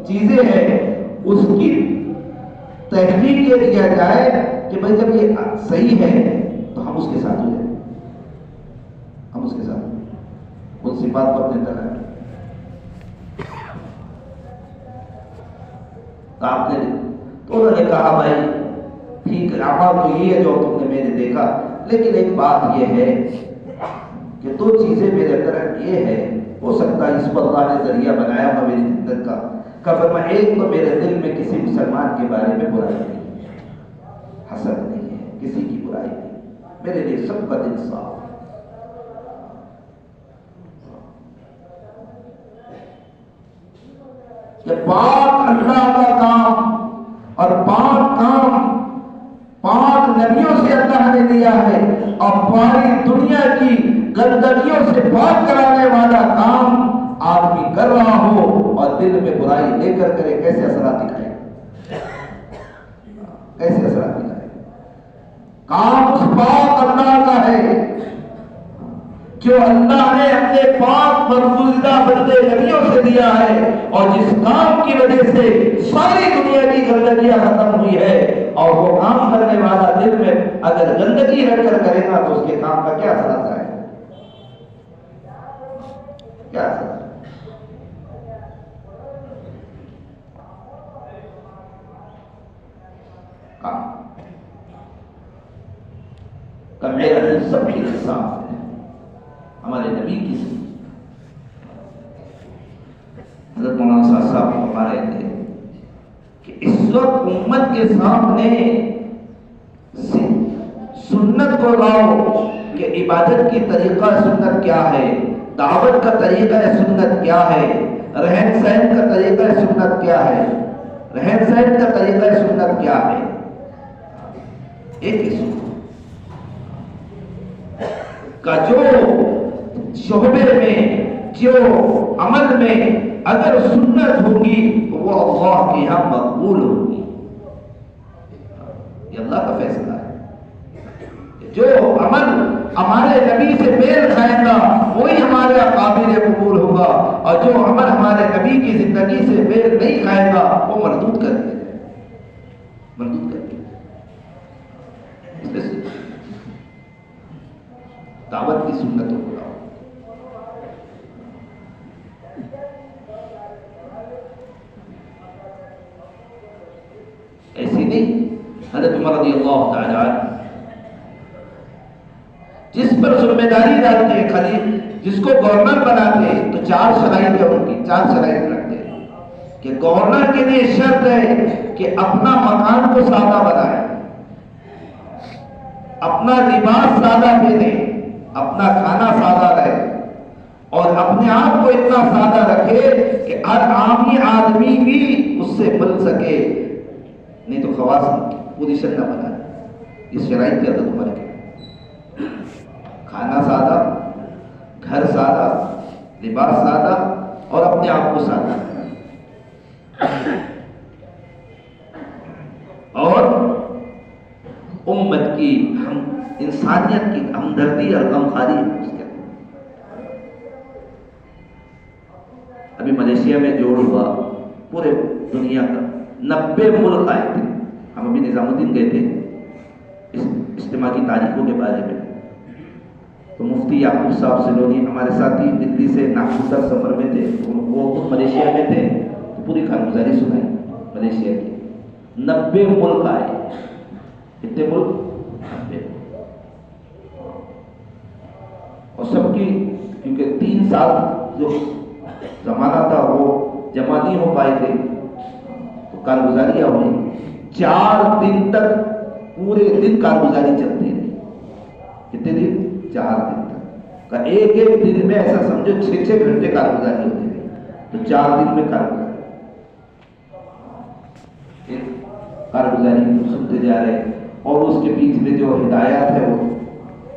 چیزیں ہیں اس کی تحقیق یہ دیا جائے کہ بھائی جب یہ صحیح ہے تو ہم اس کے ساتھ ہو جائیں. ہم اس کے ساتھ ان صفات کو اپنے طرح تو آپ نے تو انہوں نے کہا بھائی ٹھیک ہے اعمال تو یہ ہے جو تم نے میں نے دیکھا، لیکن ایک بات یہ ہے کہ دو چیزیں میرے اندر یہ ہے، ہو سکتا ہے اس کو اللہ نے ذریعہ بنایا ہوا میری زندگی کا فرمایا ایک تو میرے دل میں کسی مسلمان کے بارے میں برائی نہیں ہے، حسد نہیں ہے، کسی کی برائی نہیں، میرے لیے سب کا دل صاف. کہ پاک اللہ کا کام اور پاک کام پاک نبیوں سے اللہ نے دیا ہے اور پاری دنیا کی گندگیوں سے پاک کرانے والا کام آدمی کر رہا ہو اور دل میں برائی لے کر کرے، کیسے اثرات دکھائے؟ کیسے اثرات دکھائے؟ کام اس پاک اللہ کا ہے جو اللہ نے اپنے پاک برگزیدہ بندے نبیوں سے دیا ہے، اور جس کام کی وجہ سے ساری دنیا کی گندگیاں ختم ہوئی ہے. اور وہ کام کرنے والا دل میں اگر گندگی رکھ کر کرے گا تو اس کے کام کا کیا اثر آتا ہے؟ کیا اثر آتا ہے؟ میرا دل سب کی صاف ہے. ہمارے نبی کی حضرت مولانا صاحب فرما رہے تھے کہ اس وقت امت کے سامنے سنت کو لاؤ کہ عبادت کی طریقہ سنت کیا ہے، دعوت کا طریقہ سنت کیا ہے، رہن سہن کا طریقہ سنت کیا ہے، رہن سہن کا طریقہ سنت کیا ہے. ایک ہی سنت کا جو شعبے میں جو عمل میں اگر سنت ہوگی تو وہ اللہ کے یہاں مقبول ہوگی. یہ اللہ کا فیصلہ ہے. جو عمل ہمارے نبی سے میل کھائے گا وہی ہمارے قابل قبول ہوگا، اور جو عمل ہمارے نبی کی زندگی سے میل نہیں کھائے گا وہ مردود کر دیا جائے، مردود کر دیا. دعوت کی سنتوں کو لاؤ. ایسی نہیں. حضرت عمر رضی اللہ تعالی عنہ جس پر ذمہ داری ڈالتے ہیں خلیفہ، جس کو گورنر بناتے ہیں تو 4 شرائط ہے، ان کی 4 شرائط رکھتے ہیں کہ گورنر کے لیے شرط ہے کہ اپنا مکان کو سادہ بنائے، اپنا لباس سادہ پہنے، اپنا کھانا سادہ رہے، اور اپنے آپ کو اتنا سادہ رکھے کہ ہر عامی آدمی بھی اس سے مل سکے، نہیں تو خواص پوزیشن نہ بنائے. اس شرائط کے اندر عمر کے کھانا سادہ، گھر سادہ، لباس سادہ، اور اپنے آپ کو سادہ، اور امت کی انسانیت کی ہمدردی اور غمخواری اس کے. ابھی ملیشیا میں جوڑ ہوا پورے دنیا کا 90 ملک آئے تھے. ہم ابھی نظام الدین گئے تھے اس اجتماع کی تاریخوں کے بارے میں، تو مفتی یعقوب صاحب سلونی ہمارے ساتھی دلی سے ناگپور سفر میں تھے، وہ خود ملیشیا میں تھے، تو پوری کارگزاری سنائی ملیشیا کی. 90 ملک آئے. کتنے ملک؟ 90. اور سب کی کیونکہ 3 سال جو زمانہ تھا وہ جمع نہیں ہو پائے تھے تو کارگزاریاں ہوئی. 4 دن تک پورے دن کارگزاری چلتی رہی. کتنے دن؟ 4 دن تک کا ایک دن میں ایسا سمجھو 6 گھنٹے کارگزاری ہوتی رہی. تو 4 دن میں کارگزاری سنتے جا رہے. اور اس کے بیچ میں جو ہدایات ہے وہ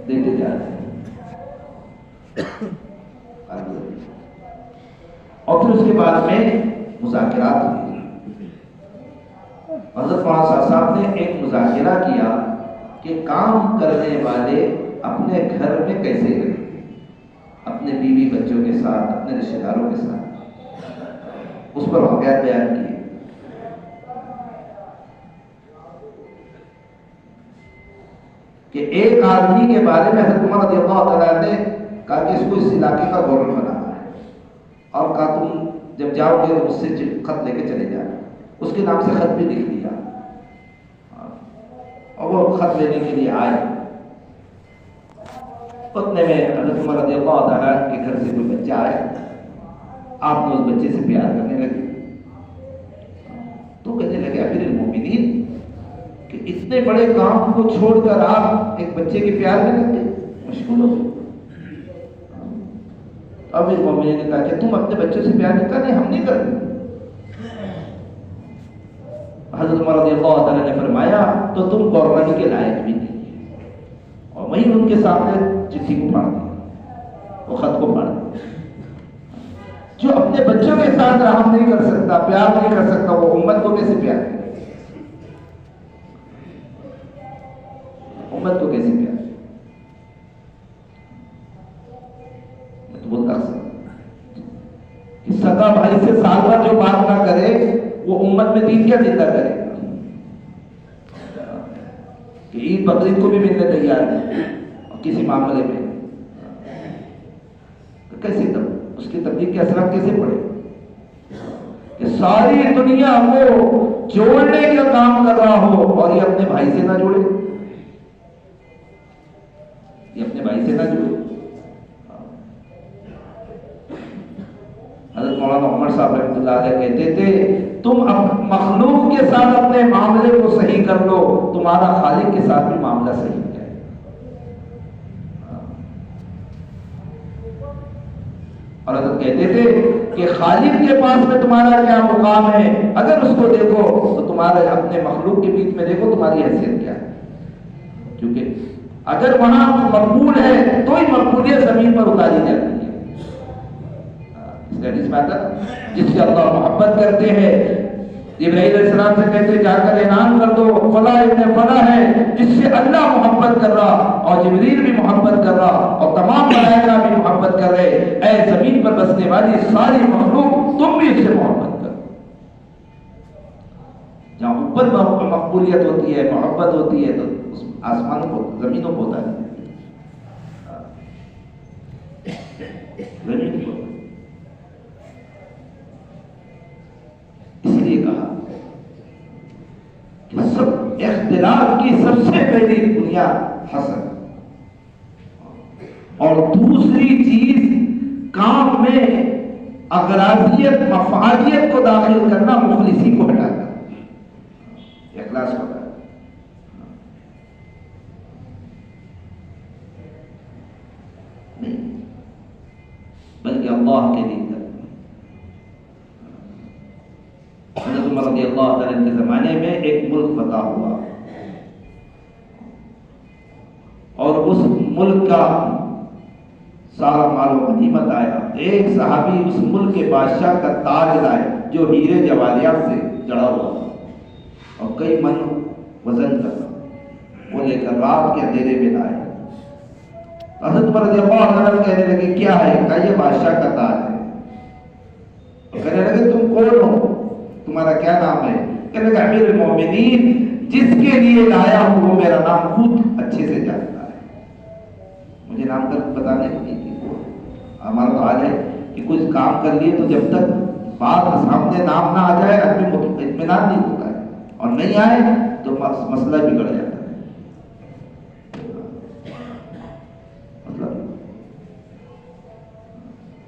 دیتے جا رہے ہیں. اور پھر اس کے بعد میں مذاکرات ہوئی. حضرت مولانا صاحب نے ایک مذاکرہ کیا کہ کام کرنے والے اپنے گھر میں کیسے رہیں، اپنے بیوی بچوں کے ساتھ، اپنے رشتہ داروں کے ساتھ. اس پر واقعات بیان کیے. کہ ایک آدمی کے بارے میں حضرت عمر رضی اللہ تعالیٰ نے کہا کہ اس کو اس علاقے کا گورنر بنانا ہے، اور کہا تم جب جاؤ گے تو اس سے خط لے کے چلے جانا. اس کے نام سے خط بھی لکھ دیا اور وہ خط لینے کے لیے آئے. اتنے میں حضرت عمر رضی اللہ تعالیٰ کے گھر سے کوئی بچہ آئے. آپ نے اس بچے سے پیار کرنے لگے. تو کہنے لگے امیر المومنین کہ اتنے بڑے کام کو چھوڑ کر آپ ایک بچے کے پیار میں لگتے، مشکل ہو. اب ایک مومن نے کہا کہ تم اپنے بچوں سے پیار نہیں کرتے، ہم نہیں کرتے. حضرت عمر رضی اللہ تعالیٰ نے فرمایا تو تم گورنر کے لائق بھی نہیں. اور وہیں ان کے سامنے چٹھی کو پھاڑ دیا، وہ خط کو پھاڑ دیا. جو اپنے بچوں کے ساتھ رحم نہیں کر سکتا، پیار نہیں کر سکتا، وہ امت کو کیسے پیار کرے؟ امت کو کیسے پیار؟ میں تو بولتا کہ سگا بھائی سے سال بھر جو بات نہ کرے وہ امت میں دین کیا زندہ کرے گا؟ کہ عید بقرعید کو بھی ملنے تیار ہے اور کسی معاملے میں کیسے اس کی تبلیغ کے اثرات کیسے پڑے کہ ساری دنیا کو جوڑنے کا کام کر رہا ہو اور یہ اپنے بھائی سے نہ جوڑے، یہ اپنے بھائی سے نہ جوڑے. حضرت مولانا عمر صاحب رحمۃ اللہ علیہ کہتے تھے تم مخلوق کے ساتھ اپنے معاملے کو صحیح کر لو، تمہارا خالق کے ساتھ بھی معاملہ صحیح ہو جائے. اور حضرت کہتے تھے کہ خالق کے پاس میں تمہارا کیا مقام ہے، اگر اس کو دیکھو تو تمہارے اپنے مخلوق کے بیچ میں دیکھو تمہاری حیثیت کیا ہے. کیونکہ اگر وہاں مقبول ہے تو ہی مقبولیت زمین پر اتاری جاتی ہے. اس میں آتا جس سے اللہ محبت کرتے ہیں، جبرائیل علیہ السلام سے کہتے جا کر اعلان کر دو فلاں ابن فلاں ہے جس سے اللہ محبت کر رہا اور جبریل بھی محبت کر رہا اور تمام ملائکہ بھی محبت کر رہے. اے زمین پر بسنے والی ساری مخلوق تم بھی اس سے محبت کرو. جہاں اوپر مقبولیت ہوتی ہے، محبت ہوتی ہے، تو اس آسمانوں کو زمینوں کو ہوتا ہے. زمین کو اس لیے کہا کہ سب اختلاف کی سب سے پہلی بنیاد حسد، اور دوسری چیز کام میں اغراضیت مفادیت کو داخل کرنا، مخلصی کو ہٹانا، اخلاص کو ہٹانا. نہیں بلکہ اللہ کے لیے. حضرت عمر رضی اللہ تعالیٰ کے زمانے میں ایک ملک فتح ہوا اور اس ملک کا سارا مال و غنیمت آیا. ایک صحابی اس ملک کے بادشاہ کا تاج لائے جو ہیرے جواہرات سے جڑا ہوا اور کئی من وزن کا، وہ لے کر رات کے اندھیرے میں لائے. حضرت عمر رضی اللہ عنہ کہنے لگے کیا ہے؟ کہا یہ بادشاہ کا تاج ہے. کہنے لگے تم کون ہو، تمہارا کیا نام ہے؟ کہنے لگا امیر المومنین جس کے لیے لایا ہوں وہ میرا نام خود اچھے سے جانتا ہے. مجھے نام کر بتانے کی نہیں. ہمارا تو حال ہے کہ کچھ کام کر لیے تو جب تک بات سامنے نام نہ آ جائے آدمی اطمینان نہیں ہوتا ہے، اور نہیں آئے تو مسئلہ بگڑ جاتا ہے. مطلب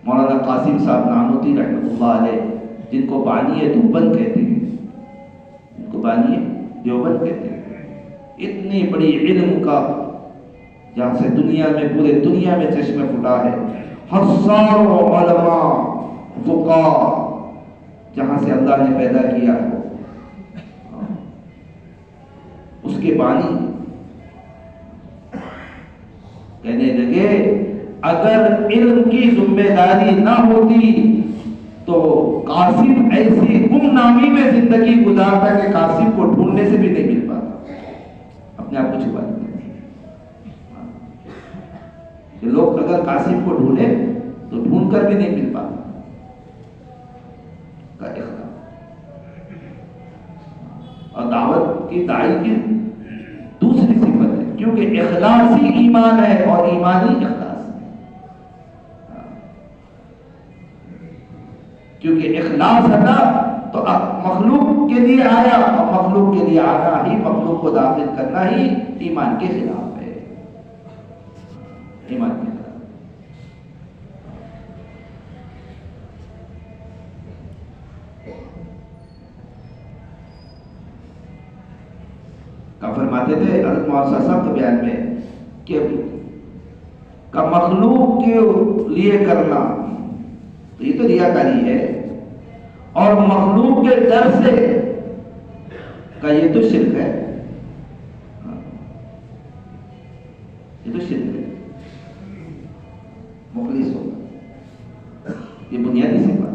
مولانا قاسم صاحب نانوتی رحمۃ اللہ علیہ جن کو بانی دیوبند کہتے ہیں، جن کو بانی دیوبند کہتے ہیں، اتنی بڑی علم کا جہاں سے دنیا میں پورے دنیا میں چشمہ پھوٹا ہے، ہزاروں علماء فقہاء جہاں سے اللہ نے پیدا کیا ہو، اس کے بانی کہنے لگے اگر علم کی ذمہ داری نہ ہوتی تو قاسم ایسی گمنامی میں زندگی گزارتا کہ قاسم کو ڈھونڈنے سے بھی نہیں مل پاتا، اپنے آپ کو چھپا دیتا کہ لوگ اگر قاسم کو ڈھونڈے تو ڈھونڈ کر بھی نہیں مل پاتا کا اخلاص۔ اور دعوت کی داعی کی دوسری صفت ہے، کیونکہ اخلاص ہی ایمان ہے اور ایمان ہی اخلاص ہے، کیونکہ اخلاص ہے نا تو مخلوق کے لیے آیا، اور مخلوق کے لیے آنا ہی، مخلوق کو داخل کرنا ہی ایمان کے خلاف ہے، ایمان کے خلاف۔ فرماتے تھے حضرت مولانا صاحب کے بیان میں کہ مخلوق کے لیے کرنا تو یہ تو ریاکاری ہے، اور مخلوق کے ڈر سے کا یہ تو شرک ہے، یہ تو شرک ہے، مخلص ہوگا، یہ بنیادی صفات۔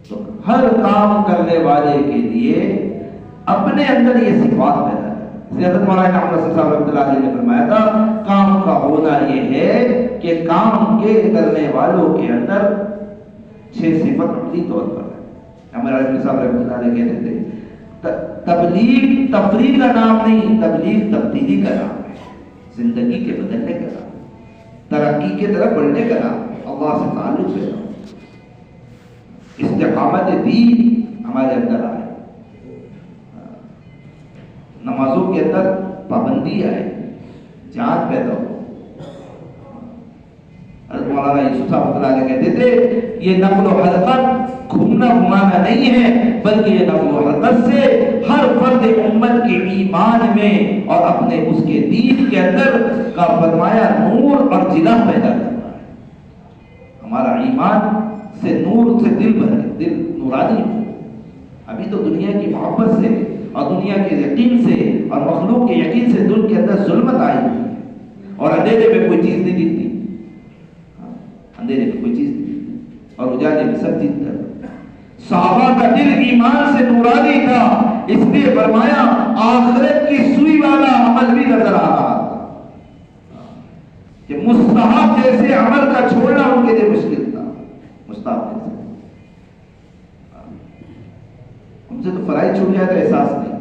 تو ہر کام کرنے والے کے لیے اپنے اندر یہ صفات پیدا ہے۔ حضرت مولانا احمد صاحب رحمۃ اللہ علیہ نے فرمایا تھا کام کا ہونا یہ ہے کہ کام کے کرنے والوں کے اندر 6 صفت عملی طور پر ہے۔ ہمارے عالم صاحب رحمۃ اللہ علیہ کہتے تھے تبلیغ تفریح کا نام نہیں، تبلیغ تبدیلی کا نام ہے، زندگی کے بدلنے کا نام، ترقی کی طرف بڑھنے کا نام، اللہ سے تعلق ہے، استقامت دین ہمارے اندر آئے، نمازوں کے اندر پابندی آئے، جان پیدا ہو۔ حضرت مولانا یوسف صاحب اللہ علیہ کہتے تھے یہ نقل و حرکت گھومنا گھمانا نہیں ہے، بلکہ یہ نقل و حرکت سے ہر فرد امت کے ایمان میں اور اپنے اس کے دین کے اندر کا فرمایا نور اور جلا پیدا کرنا ہے۔ ہمارا ایمان سے نور سے دل بھرے، دل نورانی ہو۔ ابھی تو دنیا کی محبت سے اور دنیا کے یقین سے اور مخلوق کے یقین سے دل کے اندر ظلمت آئی ہوئی ہے، اور اندھیرے میں کوئی چیز نہیں دکھتی، اندھیرے میں کوئی چیز نہیں دکھتی، اور اجالے میں سب چیز کرتا۔ صحابہ کا دل ایمان سے نورانی تھا، اس لیے فرمایا آخرت کی سوئی والا عمل بھی نظر آ رہا تھا، کہ مستحب جیسے عمل کا چھوڑنا ان کے لیے مشکل تھا، مستحب جیسے ہم سے تو فرائض چھوٹ جائے تو احساس نہیں،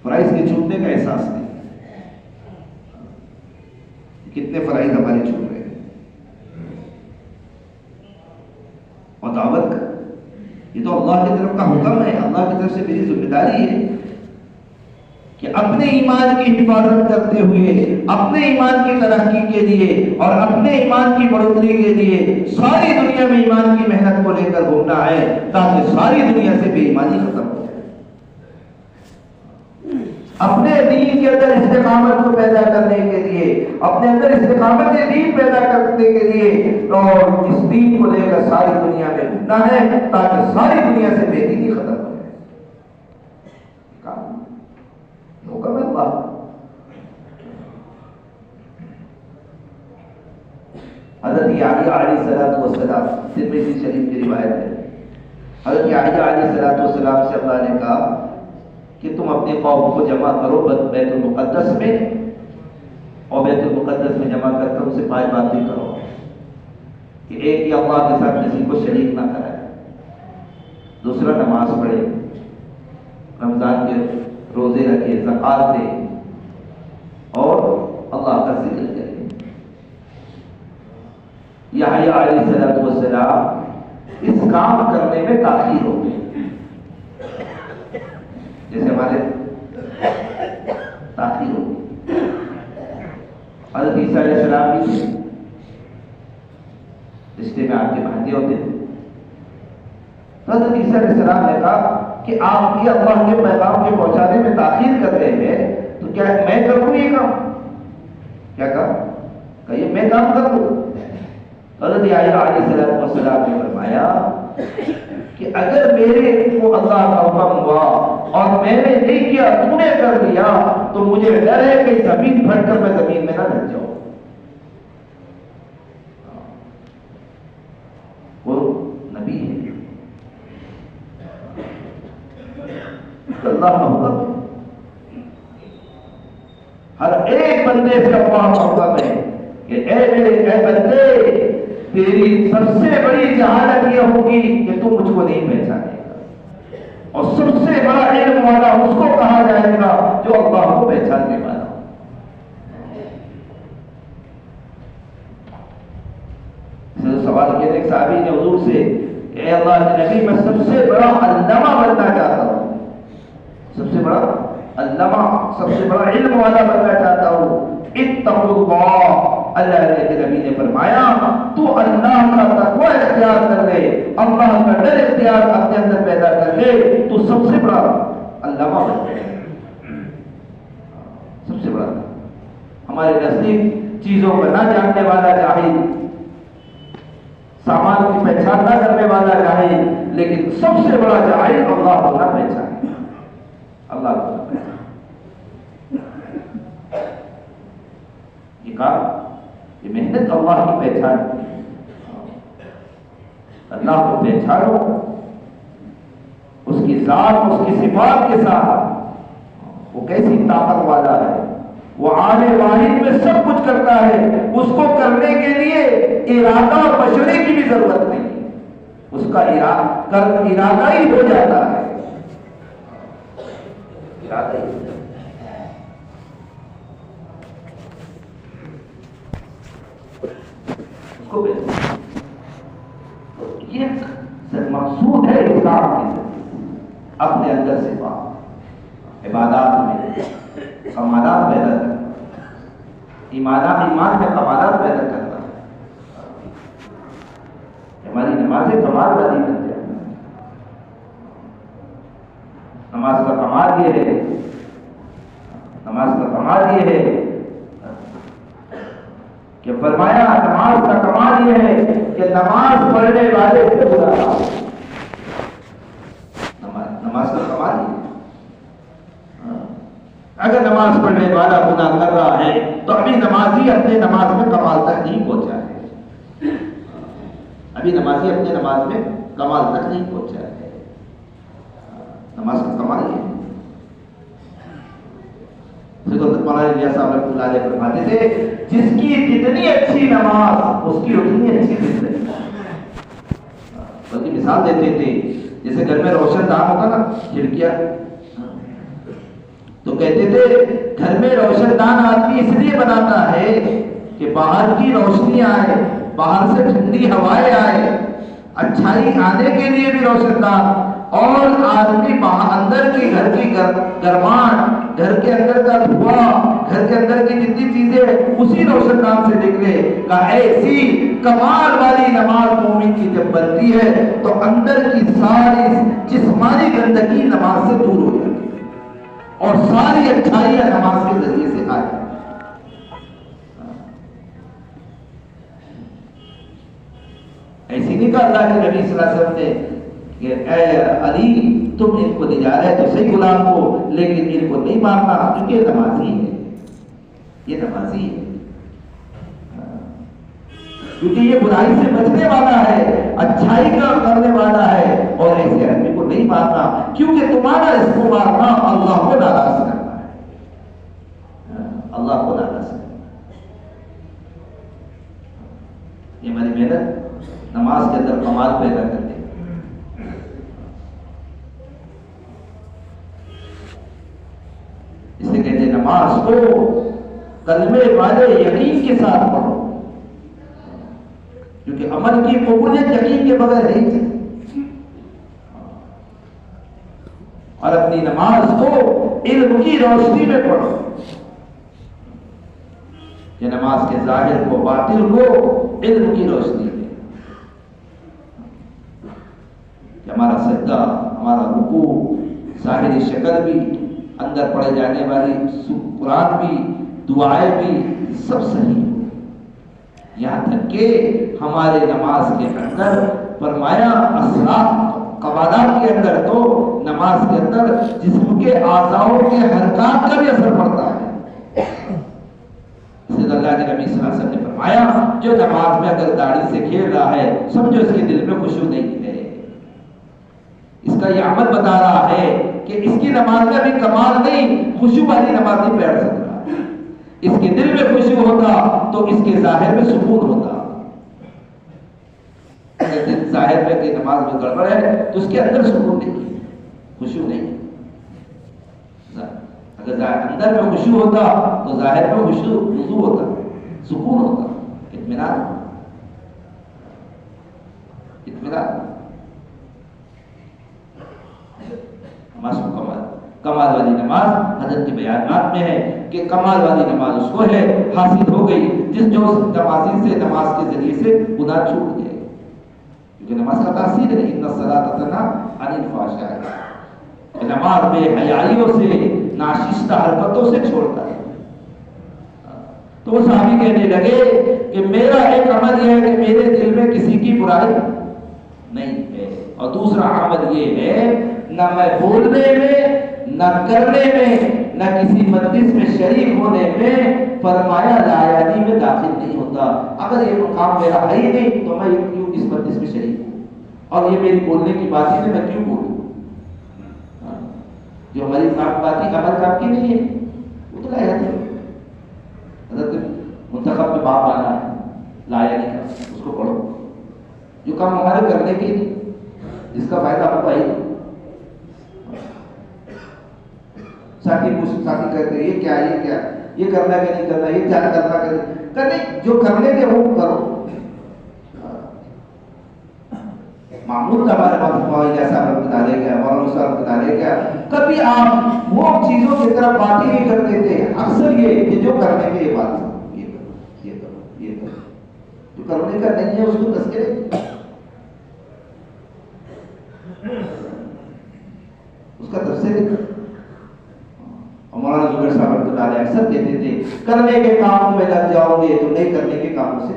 فرائض کے چھوٹنے کا احساس نہیں، کتنے فرائض ہمارے چھوٹ رہے ہیں۔ اور دعوت کا یہ تو اللہ کی طرف کا حکم ہے، اللہ کی طرف سے میری ذمہ داری ہے کہ اپنے ایمان کی حفاظت کرتے ہوئے، اپنے ایمان کی ترقی کے لیے اور اپنے ایمان کی بڑھوتری کے لیے ساری دنیا میں ایمان کی محنت کو لے کر گھومنا ہے، تاکہ ساری دنیا سے بے ایمانی ختم ہو جائے۔ اپنے دین کے اندر استقامت کو پیدا کرنے کے لیے، اپنے اندر استقامت دین پیدا کرنے کے لیے، اور اس دین کو لے کر ساری دنیا میں گھومنا ہے، تاکہ ساری دنیا سے بے دینی ختم ہو جائے۔ حکم اللہ۔ حضرت یحییٰ علیہ السلام ترمذی شریف کی روایت ہے، حضرت یحییٰ علیہ السلام سے اللہ نے کہا کہ تم اپنی قوم کو جمع کرو بیت المقدس میں، اور بیت المقدس میں جمع کر کر اسے پائے بات بھی کرو کہ ایک ہی اللہ کے ساتھ کسی کو شریک نہ کرائے، دوسرا نماز پڑھے، رمضان کے روزے رکھے، زکات دے، اور اللہ کا ذکر کرے۔ یحییٰ علیہ السلام اس کام کرنے میں تاخیر ہو گئی، جیسے ہمارے تاخیر ہو گئی۔ حضرت عیسیٰ علیہ السلام بھی رشتے میں آپ کے بھانجے ہوتے تھے، حضرت عیسیٰ علیہ السلام نے کہا کہ آپ یہ اللہ کے پیغام کے پہنچانے میں تاخیر کر رہے ہیں، تو کیا میں کروں یہ کام؟ کیا کہا کہ یہ میں کام کر دوں؟ حضرت یحییٰ علیہ السلام نے فرمایا کہ اگر میرے کو اللہ کا حکم ہوا اور میں نے نہیں کیا تو نے کر دیا تو مجھے ڈر ہے کہ زمین پھٹ کر میں زمین میں نہ لگ جاؤں. وہ نبی ہے، اللہ کا حکم ہے. ہر ایک بندے سے اللہ کا حکم ہے کہ اے بندے، تیری سب سے بڑی جہالت یہ ہوگی کہ تم مجھ کو نہیں پہچانے گا، اور سب سے بڑا علم والا اس کو کہا جائے گا جو اللہ کو پہچاننے والا. سوال کیا ایک صحابی نے حضور سے، اے اللہ کے نبی میں سب سے بڑا علامہ بننا چاہتا ہوں، سب سے بڑا علامہ، سب سے بڑا علم والا بننا چاہتا ہوں. اتقوا اللہ، اللہ کے نبی نے فرمایا تو اللہ کا تقوی اختیار کر لے، اللہ کا ڈر اختیار اپنے اندر پیدا کر لے، تو سب سے بڑا علامہ بن جائے. سب سے بڑا ہمارے نزدیک چیزوں کو نہ جاننے والا جاہل، سامان کی پہچان نہ کرنے والا جاہل، لیکن سب سے بڑا جاہل اللہ کو نہ پہچانے، اللہ کو نہ پہچانے. یہ کام، یہ محنت اللہ کی پہچان، اللہ کو پہچانو اس کی ذات، اس کی صفات کے ساتھ. وہ کیسی طاقت والا ہے، وہ عالم واحد میں سب کچھ کرتا ہے، اس کو کرنے کے لیے ارادہ اور مشورے کی بھی ضرورت نہیں، اس کا ارادہ ہی ہو جاتا ہے. ارادہ ہی اس کو یہ مقصود ہے اسلام کے اپنے اندر سے بات، عبادات میں کمالات پیدا کرنا، ایمان میں کمالات پیدا کرنا. ہماری نمازیں کمال والی بن جائے. نماز کا کمال یہ ہے، نماز کا کمال یہ ہے کہ فرمایا نماز کا کمال یہ ہے کہ نماز پڑھنے والے سے برا حال. نماز کا کمال یہ ہے. اگر نماز پڑھنے والا گناہ کر رہا ہے تو ابھی نمازی اپنے نماز میں کمال تک نہیں پہنچا ہے، ابھی نمازی اپنے نماز میں کمال تک نہیں پہنچا ہے. نماز کا کمال یہ ہے. مولانا الیاس صاحب رحمۃ اللہ علیہ فرماتے تھے جس کی جتنی اچھی نماز اس کی اتنی اچھی زندگی. بلکہ مثال دیتے تھے جیسے گھر میں روشن دان ہوتا نا، کھڑکیاں، تو کہتے تھے گھر میں روشن دان آدمی اس لیے بناتا ہے کہ باہر کی روشنی آئے، باہر سے ٹھنڈی ہوائیں آئے، اچھائی آنے کے لیے بھی روشن دان، اور آدمی اندر کی گھر کی گرمان، گھر کے اندر کا دھواں، گھر کے اندر کی جتنی چیزیں اسی روشن دان سے نکلے. کہ ایسی کمال والی نماز مومن کی جب بنتی ہے تو اندر کی ساری جسمانی گندگی نماز سے دور ہو جاتی ہے اور ساری اچھائیاں نماز کے ذریعے سے آ جاتی. ایسی نہیں کہا اللہ کے نبی صلی اللہ علیہ وسلم نے کہ اے علی تم ان کو لے جا رہے تو صحیح غلام کو، لیکن ان کو نہیں مارنا کیونکہ یہ نمازی ہے، یہ نمازی ہے، کیونکہ یہ برائی سے بچنے والا ہے، اچھائی کا کرنے والا ہے، اور ایسے آدمی کو نہیں مارنا کیونکہ تمہارا اس کو مارنا اللہ کو ناراض کرنا ہے، اللہ کو ناراض کرنا. یہ ہماری محنت نماز کے اندر کمال پیدا کرتے. اس سے کہتے ہیں نماز کو کلمے والے یقین کے ساتھ پڑھو، کیونکہ عمل کی قبولیت یقین کے بغیر نہیں چلتی. اور اپنی نماز کو علم کی روشنی میں پڑھو کہ نماز کے ظاہر کو باطل کو علم کی روشنی میں، کہ ہمارا سجدہ، ہمارا رکوع، ظاہری شکل بھی، اندر پڑھے جانے والی قرآن بھی، دعائیں بھی سب صحیح ہو. یہاں تک کہ ہمارے نماز کے اندر فرمایا اسرار کمالات کے اندر تو نماز کے اندر جسم کے اعضاؤں کے حرکات کا بھی اثر پڑتا ہے. اس لیے اللہ کے نبی صلی اللہ علیہ وسلم نے فرمایا جو نماز میں اگر داڑھی سے کھیل رہا ہے سمجھو اس کے دل میں خشوع نہیں ہے. اس کا یہ عمل بتا رہا ہے کہ اس کی نماز میں بھی کمال نہیں، خشوع والی نماز نہیں بیٹھ سکتا. اس کے دل میں خشوع ہوتا تو اس کے ظاہر میں سکون ہوتا. اگر ظاہر میں کہ نماز میں گڑبڑ ہے تو اس کے اندر سکون نہیں ہے، خشوع نہیں. اگر اندر میں خشوع ہوتا تو ظاہر میں خشوع وضو ہوتا، سکون ہوتا، اطمینان. نماز کو کمال والی نماز حضرت کے بیانات میں ہے کہ کمال والی نماز اس کو ہے حاصل ہو گئی جس جو نمازی سے نماز کے ذریعے سے گناہ چھوٹ گئے. کیونکہ نماز کا تاثیر ہے ان الصلاۃ تنہی عن الفحشاء، نماز بے حیائیوں سے ناشستہ حرکتوں سے چھوڑتا ہے. تو وہ صحابی کہنے لگے کہ میرا ایک عمل یہ ہے کہ میرے دل میں کسی کی برائی نہیں ہے، اور دوسرا عمل یہ ہے نہ میں بولنے میں نہ کرنے میں نہ کسی مجلس میں شریک ہونے میں فرمایا لایانی میں داخل نہیں ہوتا. اگر یہ مقام میرا ہے ہی نہیں تو میں کیوں اس مجلس میں شریک ہوں، اور یہ میری بولنے کی بات ہی میں کیوں بولوں. جو ہماری باتیں عمل کام کی نہیں ہے وہ تو لایانی ہے. حضرت منتخب میں باپ آنا ہے لایانی کا، اس کو پڑھو. جو کام ہمارے کرنے کے نہیں، جس کا فائدہ ہم کو آئی. ساتھی کہتے ہیں یہ کیا یہ کرنا کہ نہیں کرنا، یہ کیا کرنا کرنے جو کرنے کے وہ کرو. معمول کا ہمارے پاس جیسا بتا دے گا مولانا صاحب بتا دے گا، کبھی آپ وہ چیزوں کی طرف بات ہی نہیں کرتے تھے. اکثر یہ کہ جو کرنے کے یہ بات یہ کرو جو کرنے کا نہیں ہے اس کو تذکرے. اس کا تفسیر مولانا زبیر صاحب رحمۃ اللہ علیہ اکثر کہتے تھے کرنے کے کاموں میں لگ جاؤ گے تو نہیں کرنے کے کاموں سے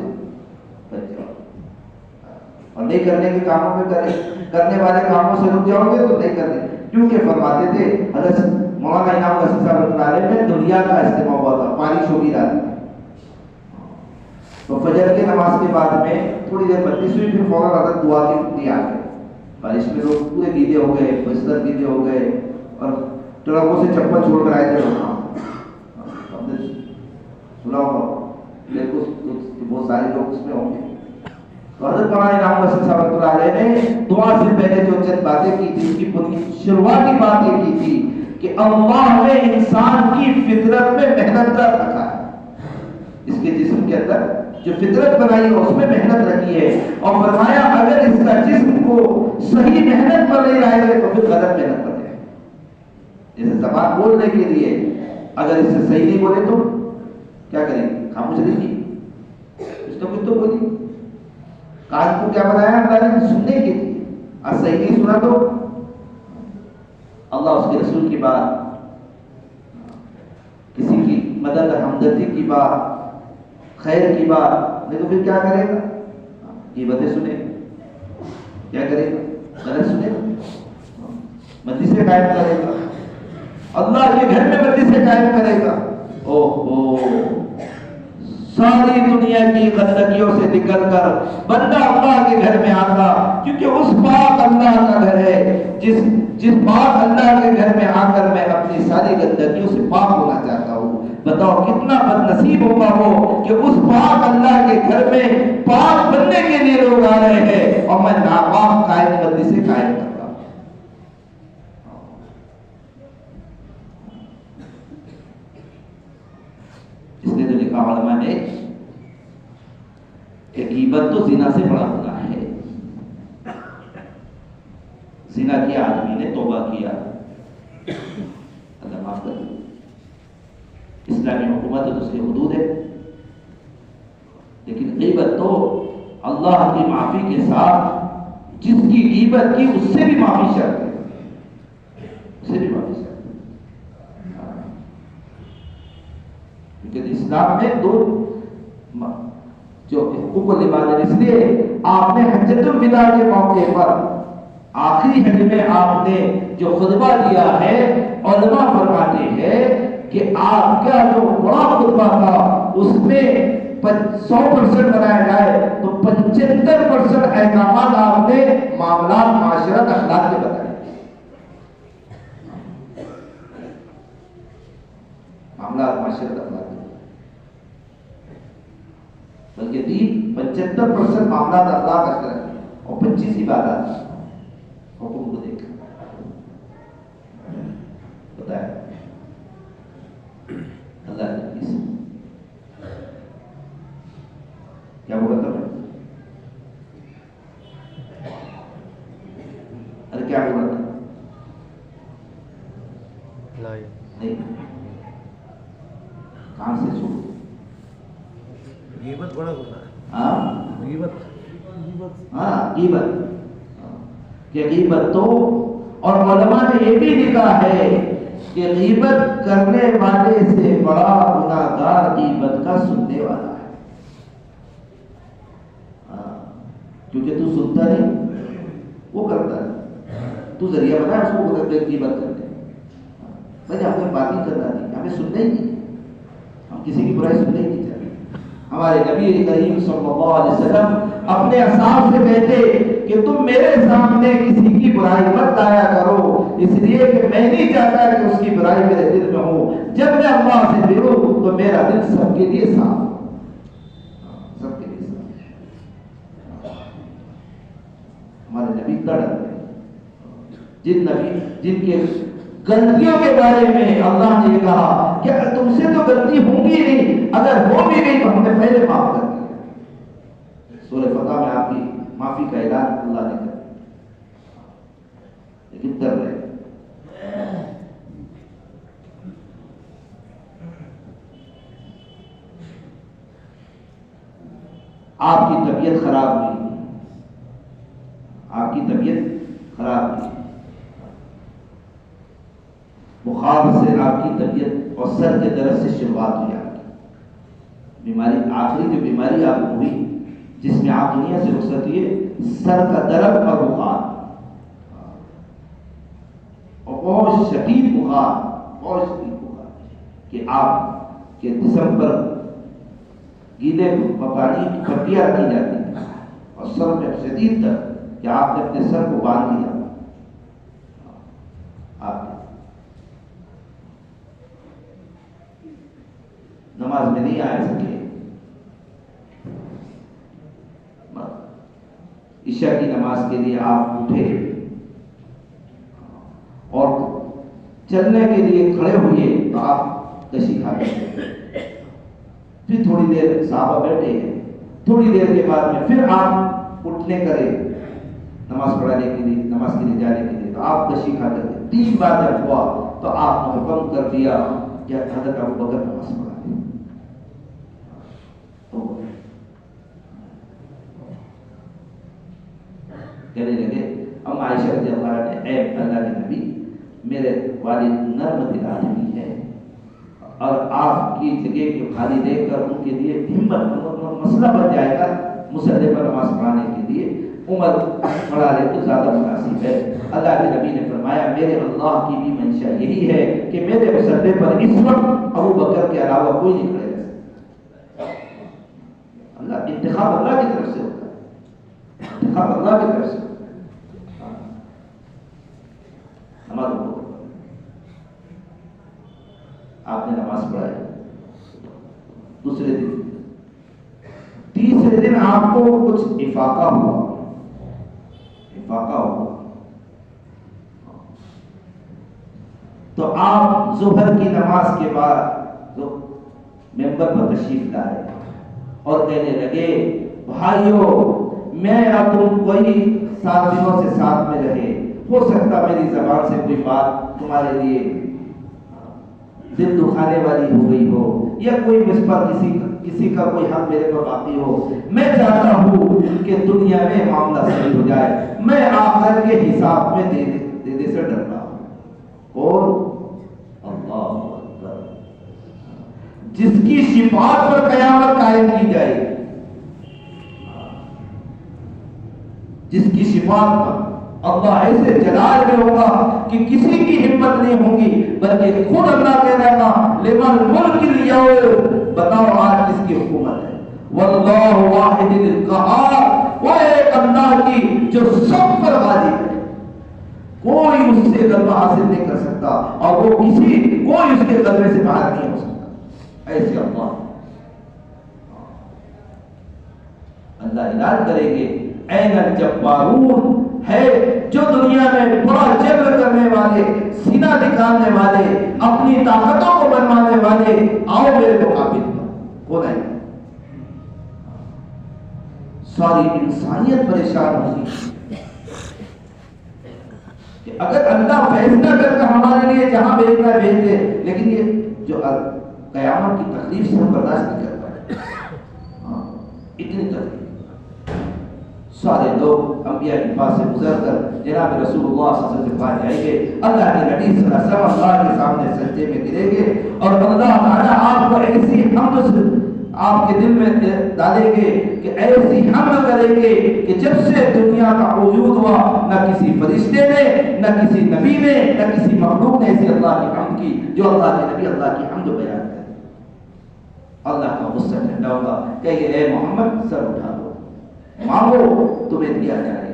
بچ جاؤ، اور نہیں کرنے کے کاموں میں کرنے والے کاموں سے رک جاؤ گے تو نہیں کرنے. کیونکہ فرماتے تھے حضرت مولانا انعام الحسن صاحب رحمۃ اللہ علیہ میں دنیا کا اجتماع ہوا تھا، بارش ہوگی رات میں، تو فجر کی نماز کے بعد میں تھوڑی دیر بتیس ہوئی، پھر فوراً حضرت دعا کی آ گئے. بارش میں لوگ پورے گیلے ہو گئے، بستر گیلے ہو گئے، اور ٹرکوں سے چپل چھوڑ کر آئے تھے. ہم نے سنا ہوگا بہت سارے لوگ اس میں ہوں گے. تو حضرت مولانا انعام الحسن صاحب رحمۃ اللہ علیہ نے دعا سے پہلے جو چند باتیں کی تھی اس کی پوری شروعاتی بات یہ کی تھی کہ اللہ نے انسان کی فطرت میں محنت کا رکھا ہے. اس کے جسم کے اندر جو فطرت بنائی ہے اس میں محنت رکھی ہے، اور فرمایا اگر اس کا جسم کو صحیح محنت پر نہیں لائے گئے تو پھر غلط محنت پر جائے. جیسے زبان بولنے کے لیے اگر اس سے صحیح نہیں بولے تو کیا کریں گے؟ خاموش رہیں گی، کچھ تو بولی. کان کو کیا بنایا اللہ نے؟ سننے کے لیے. اور صحیح نہیں سنا تو اللہ اس کے رسول کی بات، کسی کی مدد ہمدردی کی بات، خیر کی بات نہیں تو پھر کیا کرے گا؟ یہ باتیں سنے کیا کرے گا؟ غلط سنے گا، مجلسیں قائم کرے گا، اللہ کے گھر میں مجلسیں قائم کرے گا. اوہ ساری دنیا کی گندگیوں سے نکل کر بندہ اللہ کے گھر میں آتا، کیونکہ اس پاک اللہ کا گھر ہے جس پاک اللہ کے گھر میں آ کر میں اپنی ساری گندگیوں سے پاک ہونا چاہتا ہوں. بتاؤ کتنا بد نصیب ہوگا وہ کہ اس پاک اللہ کے گھر میں پاک بننے کے لیے لوگ آ رہے ہیں اور میں ناپاک قائم بندی سے قائم کرتا ہوں. اس نے جو لکھا علماء نے کہ غیبت تو زنا سے بڑا گناہ ہے. زنا کیا آدمی نے توبہ کیا اللہ معاف کر دے. اسلامی حکومت ہے تو اس کی حدود ہے، لیکن غیبت تو اللہ کی معافی کے ساتھ جس کی غیبت کی اس سے بھی معافی شرط ہے، اس سے بھی معافی شرط ہے. کیونکہ اسلام میں دو جو حقوق العباد، اس لیے آپ نے حجۃ الوداع کے موقع پر آخری حج میں آپ نے جو خطبہ دیا ہے، علماء فرماتے ہیں کہ آپ کا جو بڑا خطبہ تھا اس میں 100% بنایا جائے تو 75% احکامات آپ نے معاملات معاشرت اخلاق کے بتائے، معاملات معاشرت اخلاق کے، بلکہ دین 75% معاملات اخلاق اخلاق اور 25 عبادات حکم کو دیکھ بتایا اللہ نے اس کیا بولا تھا؟ ارے کیا بولا تھا؟ نہیں کہاں سے چھوڑ غیبت بڑا گناہ ہے. ہاں غیبت غیبت کہ غیبت تو، اور علماء نے یہ بھی لکھا ہے کہ غیبت کرنے والے سے بڑا گناہگار غیبت کا سننے والا ہے. کیونکہ تو سنتا نہیں، وہ کرتا ہے، تو ذریعہ بنا اس کو غیبت کرنے. بھائی ہمیں بات ہی کرنا نہیں، ہمیں سننا ہی نہیں، ہم کسی کی برائی سننا ہی نہیں چاہتے. ہمارے نبی کریم صلی اللہ علیہ وسلم اپنے اصحاب سے کہتے کہ تم میرے سامنے کسی کی برائی مت لایا کرو، اس لیے کہ میں نہیں چاہتا کہ اس کی برائی میرے دل میں ہو. جب میں اللہ سے ڈروں تو میرا دل سب کے لیے صاف، سب کے لیے صاف. ہمارے نبی ڈرتے جن کے غلطیوں کے بارے میں اللہ نے کہا کہ تم سے تو غلطی ہوں گی نہیں، اگر ہو بھی گئی تو ہم نے پہلے معاف کر دیا. سورہ فتح میں آپ کی معافی کا اعلان اللہ نے کر دیا، لیکن ڈر رہے. آپ کی طبیعت خراب ہوئی، آپ کی طبیعت خراب ہوئی، بخار سے آپ کی طبیعت اور سر کے درد سے شروعات ہوئی. آپ کی بیماری، آخری جو بیماری آپ کو ہوئی جس میں آپ دنیا سے رخصت ہوئے، سر کا درد اور بخار، اور بہت شدید بخار، بہت شدید بخار کہ آپ کے جسم پر گیلے پانی کی پٹیاں رکھی جاتی ہیں اور سر میں شدید درد کہ آپ نے اپنے سر کو باندھ لیا. آپ نماز میں نہیں آ سکے، عشاء کی نماز کے لیے آپ اٹھے اور چلنے کے لیے کھڑے ہوئے تو آپ کشی کھا گئے. پھر تھوڑی دیر صحابہ بیٹھے ہیں، تھوڑی دیر کے بعد میں پھر آپ اٹھنے کرے نماز پڑھانے کے لیے، نماز کے لیے جانے کے لیے، تو آپ کشی کھا کر 3 بار جب ہوا تو آپ نے حکم کر دیا کہ حضرت ابوبکر نماز پڑھا دیں. کہنے لگے ام عائشہ رضی اللہ عنہ نے، اے اللہ کے نبی، میرے والد نرم دل آدمی ہے اور آپ کی جگہ کو خالی دیکھ کر ان کے لیے ہمت مسئلہ بن جائے گا مصلی پر نماز پڑھانے کے لیے، عمر پڑھا لے تو زیادہ مناسب ہے. اللہ کے نبی نے فرمایا میرے اللہ کی بھی منشا یہی ہے کہ میرے مصلی پر اس وقت ابو بکر کے علاوہ کوئی نہیں کھڑے رہ سکتا. اللہ انتخاب اللہ کی طرف سے ہوتا ہے، انتخاب اللہ کی طرف سے. آپ نے نماز پڑھائی، دوسرے دن، تیسرے دن آپ کو کچھ افاقہ ہوا، تو آپ ظہر کی نماز کے بعد ممبر پر تشریف لائے اور کہنے لگے بھائیو، میں اب تم کوئی 7 دنوں سے ساتھ میں رہے، ہو سکتا میری زبان سے کوئی بات تمہارے لیے دل دکھانے والی ہو گئی ہو، یا کوئی مجھ پر کسی کا کوئی حق میرے پر باقی ہو. میں چاہتا ہوں کہ دنیا میں معاملہ صحیح ہو جائے، میں آخر کے حساب میں دینے سے ڈرتا ہوں. اور اللہ اکبر، جس کی شفاعت پر قیامت قائم کی جائے گی، جس کی شفاعت پر اللہ ایسے جلال میں ہوگا کہ کسی کی ہمت نہیں ہوگی، بلکہ خود اللہ کہہ رہا تھا لمن ملک اليوم، بتاؤ آج کس کی حکومت ہے؟ واللہ واحد القہار، وہ ایک اللہ کی جو سب پر غالب ہے، کوئی اس سے غلبہ حاصل نہیں کر سکتا اور وہ کوئی اس کے غلبے سے باہر نہیں ہو سکتا، ایسے اللہ اعلان کریں گے این الجبارون، ہے جو دنیا میں بڑا جبر کرنے والے، سینہ نکالنے والے، اپنی طاقتوں کو بنوانے والے، آؤ میرے مقابل پر، کون ہے؟ ساری انسانیت پریشان ہوگی کہ اگر اللہ فیصلہ کر کے ہمارے لیے جہاں بھیجنا ہے بھیج دے، لیکن یہ جو قیامت کی تکلیف سے ہم برداشت نہیں کر پائے، اتنی تکلیف، سارے لوگ انبیاء کے پاس سے گزر کر جناب رسول اللہ صلی اللہ علیہ وسلم کے پاس جائیں گے، اللہ کے نبی صلی اللہ علیہ وسلم اللہ کے سامنے سجدے میں گریں گے اور اللہ تعالیٰ آپ کو ایسی حمد آپ کے دل میں ڈالیں گے کہ ایسی حمد کریں گے کہ جب سے دنیا کا وجود ہوا نہ کسی فرشتے نے، نہ کسی نبی نے، نہ کسی مخلوق نے ایسی اللہ کی حمد کی جو اللہ کے نبی اللہ کی حمد بیان کرے۔ اللہ کا غصہ ٹھنڈا ہوگا، کہے اے محمد سر اٹھا دو، مانگو تمہیں دیا جائے گا۔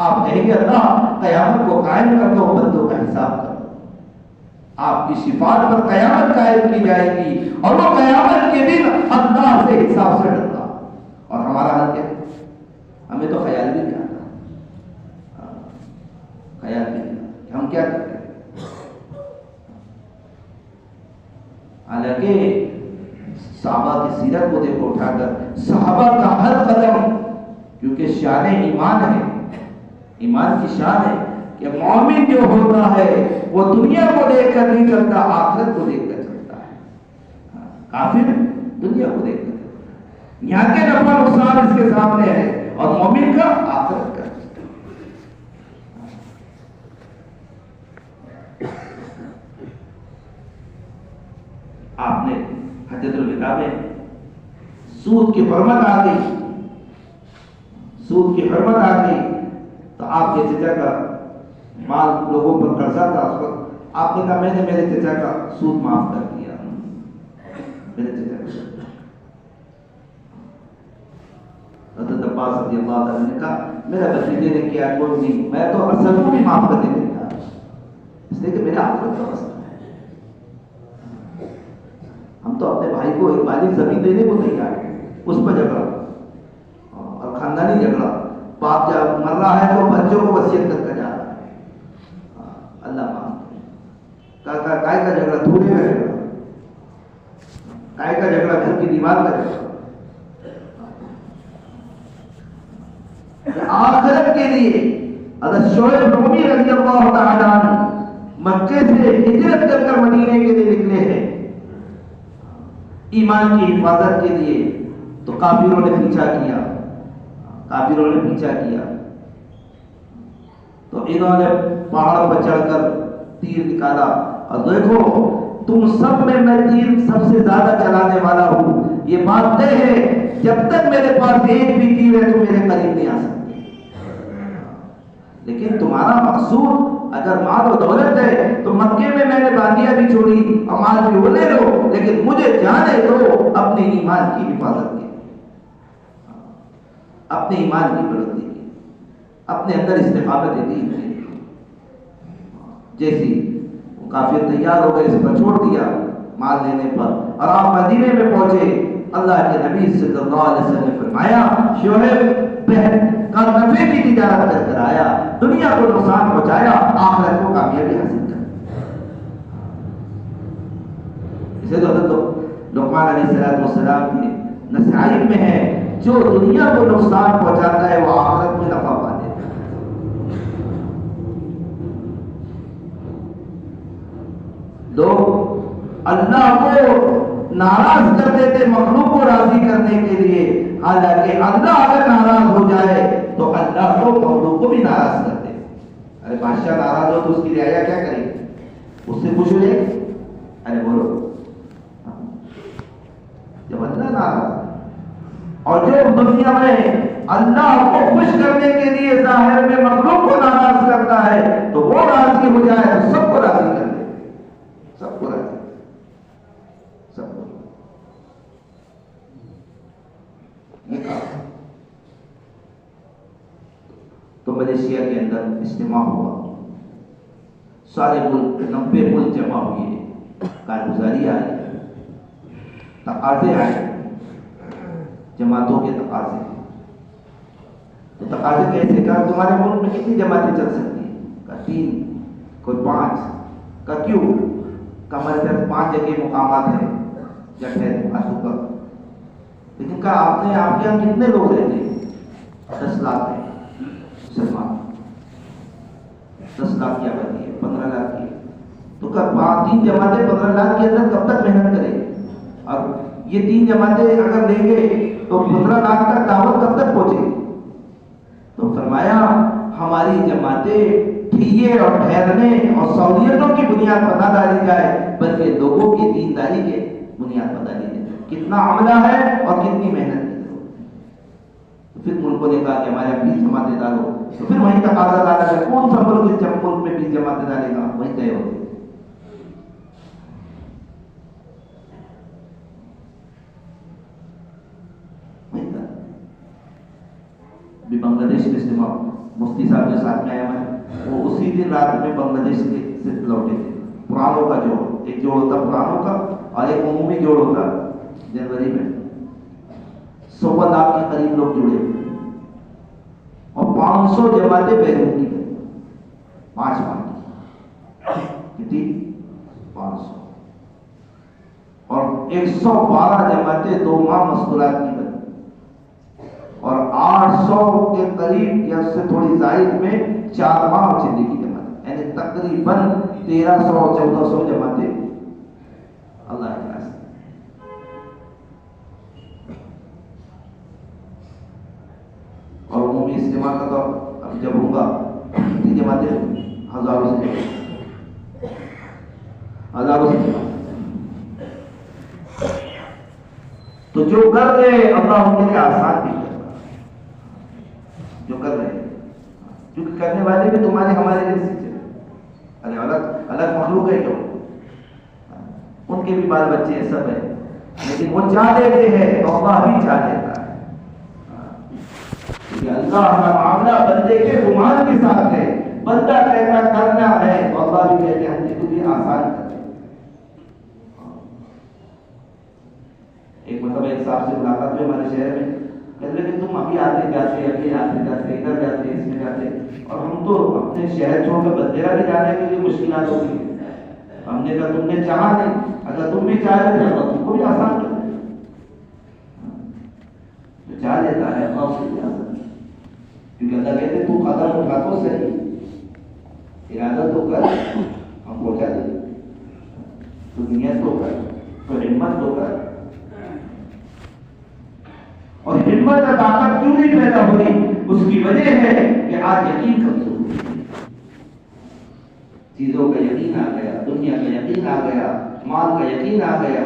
آپ کہیں گے اللہ قیامت کو قائم کر دو، بندوں کا حساب کر دو، آپ کی شفاعت پر قیامت قائم کی جائے گی اور وہ قیامت کے دن اللہ سے حساب سے ڈرتا۔ اور ہمارا حال کیا ہے؟ ہمیں تو خیال بھی نہیں آتا، خیال بھی نہیں آتا کہ ہم کیا کرتے ہیں۔ حالانکہ صحابہ کی سیرت کو دیکھو اٹھا کر، صحابہ کا ہر قدم، کیونکہ شان ایمان ہے، ایمان کی شان ہے کہ مومن جو ہوتا ہے وہ دنیا کو دیکھ کر نہیں چلتا، آخرت کو دیکھ کر چلتا ہے۔ کافر دنیا کو دیکھ کر چلتا ہے، یہاں کے نفع نقصان اس کے سامنے ہے، اور مومن کا آخرت کا۔ آپ نے حجۃ الوداع میں سود کی حرمت آ گئی، سود کی حرمت آ گئی تو آپ کے چچا کا مال لوگوں پر قرضہ تھا، اس وقت آپ نے کہا میں نے میرے چچا کا سود معاف کر دیا، میرے چچا کا۔ حضرت عباس رضی اللہ تعالیٰ نے کہا میرا بھتیجے نے کیا کوئی نہیں، میں تو اصل کو بھی معاف کر دینے کا، اس لیے کہ میرا آخرت کا مسئلہ ہے۔ ہم تو اپنے بھائی کو ایک والی زمین دینے کو تیار ہیں، اس پر جھگڑا اور خاندانی جھگڑا، باپ جب مر رہا ہے تو بچوں کو وصیت کر کے جا رہا ہے، اللہ معاف کرے۔ کائے کا جھگڑا دھونے کا جھگڑا، کائے کا جھگڑا گھر کی دیوار کا جھگڑا، آخرت کے لیے حضرت شعیب رومی رضی اللہ تعالیٰ عنہ مکے سے ہجرت کر کر مدینے کے لیے نکلے ہیں ایمان کی حفاظت کے لیے، تو کافروں نے پیچھا کیا، کافروں نے پیچھا کیا تو انہوں نے پہاڑ پر چڑھ کر تیر نکالا، اور دیکھو تم سب میں تیر سب سے زیادہ چلانے والا ہوں، یہ بات طے ہے، جب تک میرے پاس ایک بھی تیر ہے تو میرے قریب نہیں آ سکتے، لیکن تمہارا مقصود اگر مال و دولت ہے تو مکے میں نے باندیاں بھی چھوڑی اور مال بھی وہ لے لو، لیکن مجھے جانے دو اپنے ایمان کی حفاظت کے، اپنے ایمان کی بلندی کی، اپنے اندر استقامت دین کی۔ جیسی کافر تیار ہو گئے، اس پر چھوڑ دیا مال لینے پر، اور آپ مدینے میں پہنچے، اللہ کے نبی صلی اللہ علیہ وسلم نے فرمایا شعیب بہن کا نفع کی تجارت کر کر آیا، دنیا کو نقصان پہنچایا، آخرت کو کامیابی حاصل کر۔ اسے تو حضرت لقمان علیہ السلام کی نصائح میں ہے، جو دنیا کو نقصان پہنچاتا ہے وہ آخرت میں نفع پا دیتا ہے۔ لوگ اللہ کو ناراض کر دیتے مخلوق کو راضی کرنے کے لیے، حالانکہ اللہ اگر ناراض ہو جائے تو اللہ کو مخلوق کو بھی ناراض کر دے۔ ارے بادشاہ ناراض ہو تو اس کی رعایا کیا کرے گی؟ اس سے پوچھ لے، ارے بولو، جب اللہ ناراض، اور جو دنیا میں اللہ کو خوش کرنے کے لیے ظاہر میں مخلوق کو ناراض کرتا ہے تو وہ راضی ہو جائے تو سب کو راضی کر دے، سب کو راضی، سب کو یہ کہا۔ تو ملیشیا کے اندر اجتماع ہوا، سارے ملک 90 ملک جمع ہوئے، کارگزاری آئی، تقاضے آئے، جماعتوں کے تقاضے۔ تو تقاضے کیسے؟ کہا تمہارے ملک میں کتنی جماعتیں چل سکتی ہیں؟ کہا 3، کوئی 5۔ کہا کیوں؟ کہا ہمارے پاس 5 جگہ مقامات ہیں جٹ ہے آسو کا، لیکن کہا آپ کے یہاں کتنے لوگ رہتے ہیں؟ 10 لاکھ ہیں مسلمان، 10 لاکھ کی آبادی ہے، 15 لاکھ کی ہے۔ تو کہا 3 جماعتیں 15 لاکھ کے اندر کب تک محنت کریں؟ اور یہ 3 جماعتیں اگر لیں گے تو 15 لاکھ تک دعوت کب تک پہنچے؟ تو فرمایا ہماری جماعتیں ٹھیے اور ٹھہرنے اور سہولیتوں کی بنیاد پر نہ ڈالی جائے بلکہ لوگوں کی دینداری کے بنیاد پر ڈالی جائے، کتنا عملہ ہے اور کتنی محنت کی ضرورت ہے۔ پھر ملکوں نے کہا کہ ہمارے یہاں 20 جماعتیں ڈالو، تو پھر وہیں تقاضا ڈالا ہے، کون سا ملک جب ملک میں 20 جماعتیں ڈالے گا؟ وہیں طے ہوگی۔ بھی بنگلہ دیش میں اجتماع، مفتی صاحب جو ساتھ میں آیا میں وہ اسی دن رات میں بنگلہ دیش سے لوٹے تھے۔ پرانوں کا جوڑ، ایک جوڑ ہوتا پرانوں کا اور ایک عمومی جوڑ ہوتا جنوری میں، 100 لاکھ کے قریب لوگ جڑے اور 500 جماعتیں بیرون کی گئی، 5 ماہ کتنی؟ 500 اور 112 جماعتیں 2 ماہ مستورات کی بنی اور 800 کے قریب یا اس سے تھوڑی زائد میں 4 ماہ چلنے کی جماعت، یعنی تقریباً 1300-1400 جماعتیں اللہ کے راستے۔ اور عمومی اجتماع کا تو اب جب ہوگا کتنی جماعتیں؟ ہزاروں سے تو جو کر رہے اللہ ان کے لیے آسان بھی کرتا، جو کر رہے ہیں، کیونکہ کرنے والے بھی تمہارے ہمارے جیسے ارے الگ الگ مخلوق ہے، جو ان کے بھی بال بچے ہیں، سب ہے، لیکن وہ چاہ لیتے ہیں تو اللہ بھی چاہ لیتا ہے، کیونکہ اللہ کا معاملہ بندے کے گمان کے ساتھ ہے، بندہ کہتا کرنا ہے تو اللہ بھی کہتے ہیں ہم نے تجھے آسان کر دیا۔ ایک مرتبہ ایک صاحب سے ملاقات ہوئی ہمارے شہر میں، کہتے ہیں کہ تم ابھی آتے جاتے ادھر جاتے اس میں جاتے، اور ہم تو اپنے شہر چھوڑ کر بندیرا بھی جانے کے لیے مشکلات ہوتی ہیں۔ ہم نے کہا تم نے چاہا نہیں، اگر تم بھی چاہے تو تم کو بھی آسان کر دے، جو چاہ لیتا ہے اللہ اس کے آسان، کیونکہ اللہ کہتے تو قدم اٹھا تو صحیح، ارادہ تو کر، ہم پہنچا دیں، تو نیت تو کر، تو ہمت تو کر۔ اور ہمت اور طاقت کیوں نہیں پیدا ہوئی؟ اس کی وجہ ہے کہ آج یقین کمزور ہے، چیزوں کا یقین آ گیا، دنیا کا یقین آ گیا، مال کا یقین آ گیا۔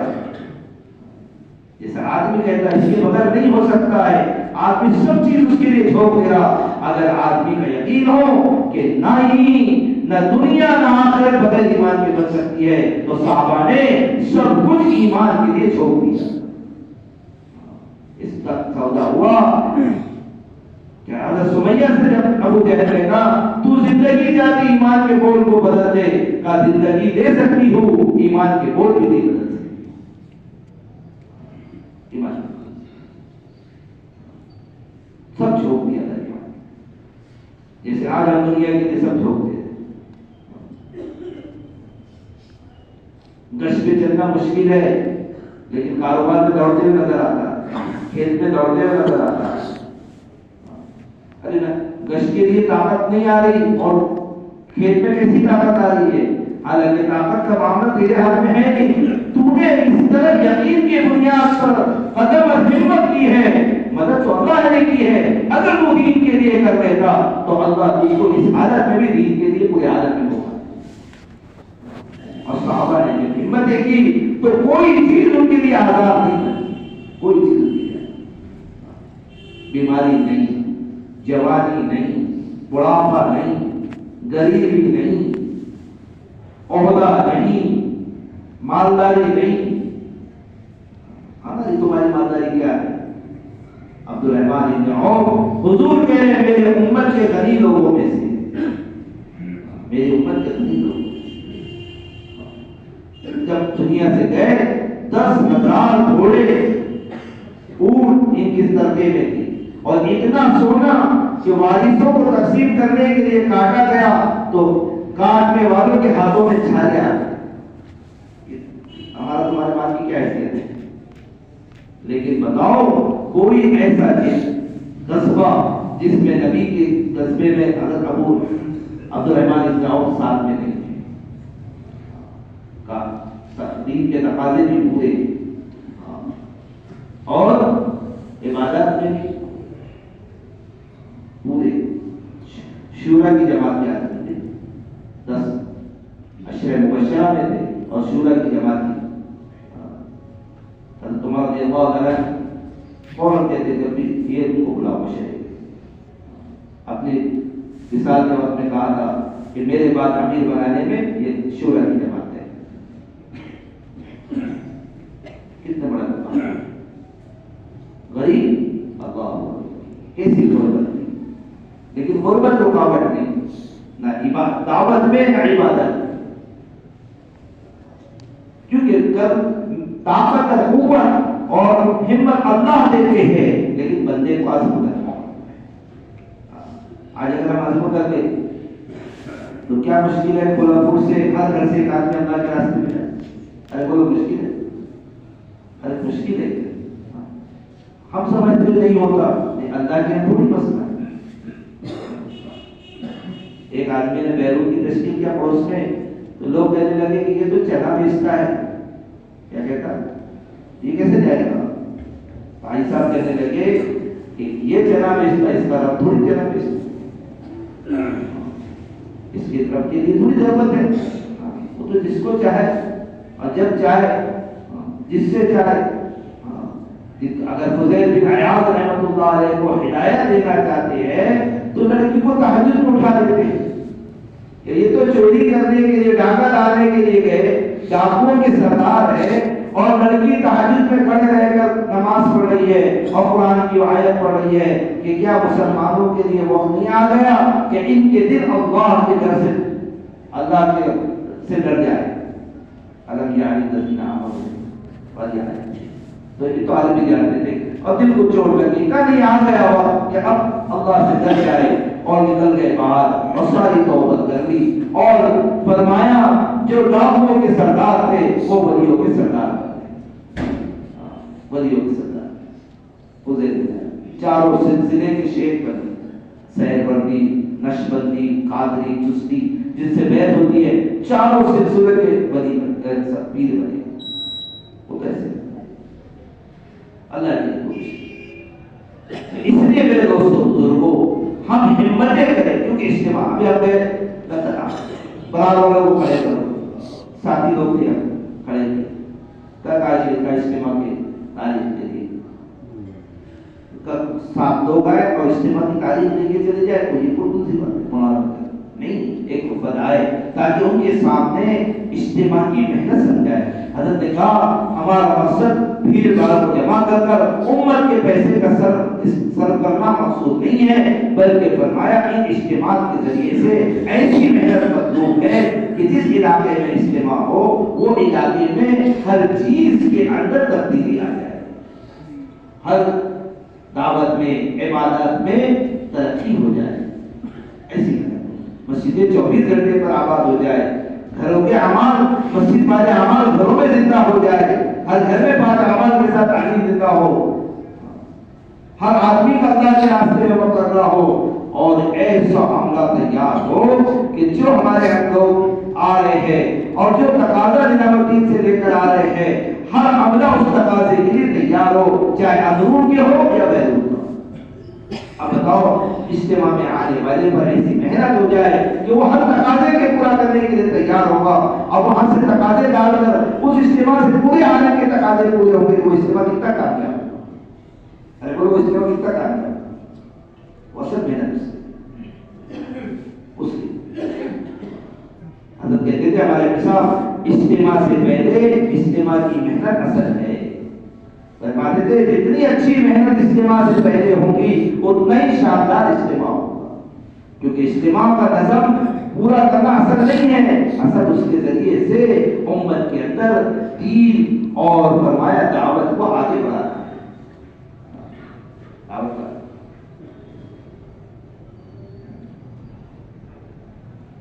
جیسا آدمی کہتا ہے اس کے بغیر نہیں ہو سکتا ہے، آدمی سب چیز اس کے لیے چھوڑ دے رہا۔ اگر آدمی کا یقین ہو کہ نہ دنیا نہ آخرت بغیر ایمان کے بن سکتی ہے، تو صحابہ نے سب کچھ ایمان کے لیے چھوڑ دیا۔ اس تک سودا ہوا کہ حضرت سمیہ سے جب ابو جہل نے کہا تو زندگی جاتی ایمان کے بول کو بدل دے، کہا زندگی دے سکتی ہوں، ایمان کے بول بھی نہیں بدل سکتی۔ ایمان سب چھوڑ دیا تھا، ایمان جیسے آج ہم دنیا کے لیے سب چھوڑ دے۔ گشت پہ چلنا مشکل ہے، لیکن کاروبار میں دوڑتے ہوئے نظر آتا ہے، کھیت میں دوڑتے ہوئے نظر آتا ہے۔ ارے نا گشت کے لیے طاقت نہیں آ رہی اور کھیت میں کیسی طاقت آ رہی ہے؟ حالانکہ طاقت کا معاملہ تیرے ہاتھ میں ہے نہیں، تو نے اس طرح یقین کی بنیاد پر قدم اور ہمت کی ہے، مدد تو اللہ نے کی ہے۔ اگر وہ دین کے لیے کر لیتا تو اللہ تجھ کو اس حالت میں بھی دین کے لیے پورے حالت میں ہوگا۔ اور صحابہ نے جو ہمتیں کی تو کوئی چیز ان کے لیے آزاد نہیں، کوئی چیز نہیں، بیماری نہیں، جوانی نہیں، بڑھاپا نہیں، غریبی نہیں، عہدہ نہیں، مالداری نہیں. ہماری تمہاری مالداری کیا ہے؟ عبد الرحمن بن عوف حضور کہہ رہے ہیں میرے امت کے غنی لوگوں میں سے، میری امت کے غنی لوگ. جب دنیا سے گئے 10,000 گھوڑے اونٹ ان کی طرفے میں تھی اور اتنا سونا کہ وارثوں کو تقسیم کرنے کے لیے کاٹا گیا تو کاٹنے والوں کے ہاتھوں میں چھا گیا. ہمارا تمہارے مال کی کیا حیثیت ہے؟ لیکن بتاؤ کوئی ایسا قصبہ جس میں نبی کے قصبے میں حضرت ابو عبد الرحمن بن عوف ساتھ میں نہیں تھے. دین کے تقاضے بھی پورے اور عبادت میں بھی پورے. شورا کی جماعت کے آدمی تھے، 10 عشرہ مبشرہ میں تھے اور شورا کی جماعت کی. حضرت عمر رضی اللہ عنہ فوراً کہتے تھے کہ یہ ان کو بلاؤ مشرے. اپنے وصال کے وقت میں کہا تھا کہ میرے بعد امیر بنانے میں یہ شورا کی جماعت ہے. کتنا بڑا مقام ہے. غریب اللہ کیسی غربت تھی، لیکن غربت رکاوٹ نہیں، نہ دعوت میں نہ عبادت. کیونکہ طاقت قوت اور ہمت اللہ دیتے ہیں لیکن بندے کو عزم کرنا. آج اگر ہم عزم کر لیں تو کیا مشکل ہے کولہاپور سے ہر گھر سے ایک آدمی اللہ کے راستے میں جائے؟ ارے بولو مشکل ہے؟ ارے مشکل ہے. ہم سمجھتے نہیں ہوتا، اللہ کے تھوڑی مسئلہ. ایک آدمی نے بیرون کی تشکیل کیا پڑوس میں تو لوگ کہنے لگے کہ یہ تو چنا بیچتا ہے. کیا کہتا؟ یہ کیسے جائے گا؟ بھائی صاحب کہنے لگے کہ یہ چنا بیچتا ہے، اس کا رب تھوڑی چنا بیچتا، اس کی طرف کے لیے تھوڑی ضرورت ہے. وہ تو جس کو چاہے اور جب چاہے جس سے چاہے. اگر فضیل بن عیاض رحمۃ اللہ علیہ کو ہدایت دینا چاہتے ہیں تو لڑکی کو تہجد میں اٹھا دیتے ہیں کہ یہ تو چوری کرنے کے لیے ڈاکہ ڈالنے کے لیے گئے، ڈاکوؤں کے سردار ہے اور لڑکی تہجد میں کھڑے رہ کر نماز پڑھ رہی ہے اور قرآن کی آیت پڑھ رہی ہے کہ کیا مسلمانوں کے لیے وقت نہیں آ گیا کہ ان کے دل اللہ کے ڈر سے اللہ کے سے ڈر جائے. الم یعن الذین آمنوا ولیعلم. تو یہ تو عالمی جانتے تھے اور دل کو چوٹ لگی کا نہیں آ گیا ہوا کہ اب اللہ سے ڈر جائے اور نکل گئے باہر اور ساری توبت کر لی. اور فرمایا جو ڈاکوؤں کے سردار تھے وہ ولیوں کے سردار تھے. ولیوں کے سردار چاروں سلسلے کے شیخ بنے، سہروردی، نقشبندی، قادری، چشتی جن سے بیعت ہوتی ہے، چاروں سلسلے کے ولی پیر بنے. وہ کیسے؟ اللہ کی کوشش. اس لیے میرے دوستوں بزرگوں ہم ہمتیں کریں کیونکہ اجتماع ابھی آپ برابر لوگوں کو کھڑے کرو. ساتھی لوگ تھے کھڑے تھے کل آج کا اجتماع کے تعریف کے لیے کل 7 لوگ آئے اور اجتماع کی تعریف لے کے چلے جائے تو یہ کوئی سی بات نہیں. ایک وفد آئے تاکہ ان کے سامنے اجتماع کی محنت سمجھائے. حضرت نے کہا ہمارا مقصد بھیڑ بھاڑ کو جمع کر کر امت کے پیسے کا صرف کرنا مقصود نہیں ہے، بلکہ فرمایا ان اجتماع کے ذریعے سے ایسی محنت مطلوب ہے کہ جس علاقے میں اجتماع ہو وہ علاقے میں ہر چیز کے اندر تبدیلی آ جائے، ہر دعوت میں عبادت میں ترقی ہو جائے. ایسی مسجدیں 24 گھنٹے پر آباد ہو جائے، گھروں کے اعمال مسجد والے اعمال گھروں میں زندہ ہو جائے، ہر گھر میں پاک اعمال کے ساتھ تعلیم زندہ ہو، ہر آدمی کا اللہ کے راستے میں وقت کر رہا ہو اور ایسا عملہ تیار ہو کہ جو ہمارے ہم لوگ آ رہے ہیں اور جو تقاضا نظام الدین سے لے کر آ رہے ہیں ہر عملہ اس تقاضے کے لیے تیار ہو، چاہے اندرون کے ہو یا بیرون کا. اب بتاؤ اجتماع میں آنے والے پر ایسی محنت ہو جائے کہ وہ ہر تقاضے کے پورا کرنے کے لیے تیار ہوگا اور وہاں سے تقاضے ڈال کر اس اجتماع سے پورے آنے کے تقاضے پورے ہوں گے. وہ اجتماع کتنا کامیاب ہے؟ ارے بولو اجتماع کتنا کامیاب؟ اصل محنت اس کی حضرت کہتے تھے ہمارے صاحب اجتماع سے پہلے اجتماع کی محنت اصل ہے. فرماتے تھے جتنی اچھی محنت اجتماع سے پہلے ہوگی اتنا ہی شاندار اجتماع ہوگا, کیونکہ اجتماع کا نظم پورا کرنا اصل نہیں ہے, اصل اس کے ذریعے سے امت کے اندر دین اور فرمایا دعوت کو آگے بڑھانا ہے.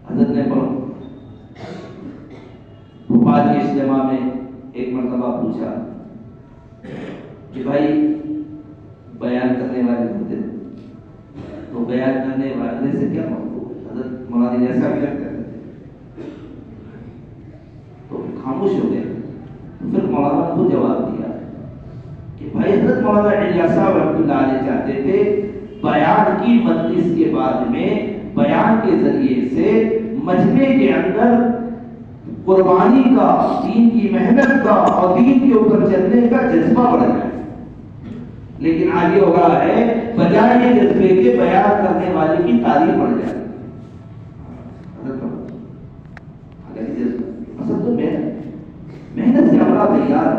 حضرت نے بھوپال کے اجتماع میں ایک مرتبہ پوچھا کہ بھائی بیان کرنے والے ہوتے تو بیان کرنے والے سے کیا مطلب ہے؟ حضرت مولانا ایسا بھی کرتے تھے تو خاموش ہو گئے. پھر مولانا کو جواب دیا کہ بھائی حضرت مولانا الیاس صاحب رحمۃ اللہ علیہ چاہتے تھے بیان کی مجلس کے بعد میں بیان کے ذریعے سے مجمع کے اندر قربانی کا, دین کی محنت کا اور دین کے اوپر چلنے کا جذبہ بڑھ جائے. لیکن آج یہ ہو رہا ہے بجائے یہ جذبے کے بیان کرنے والے کی تعریف بڑھ جائے. اصل تو محنت سے ہمارا تیار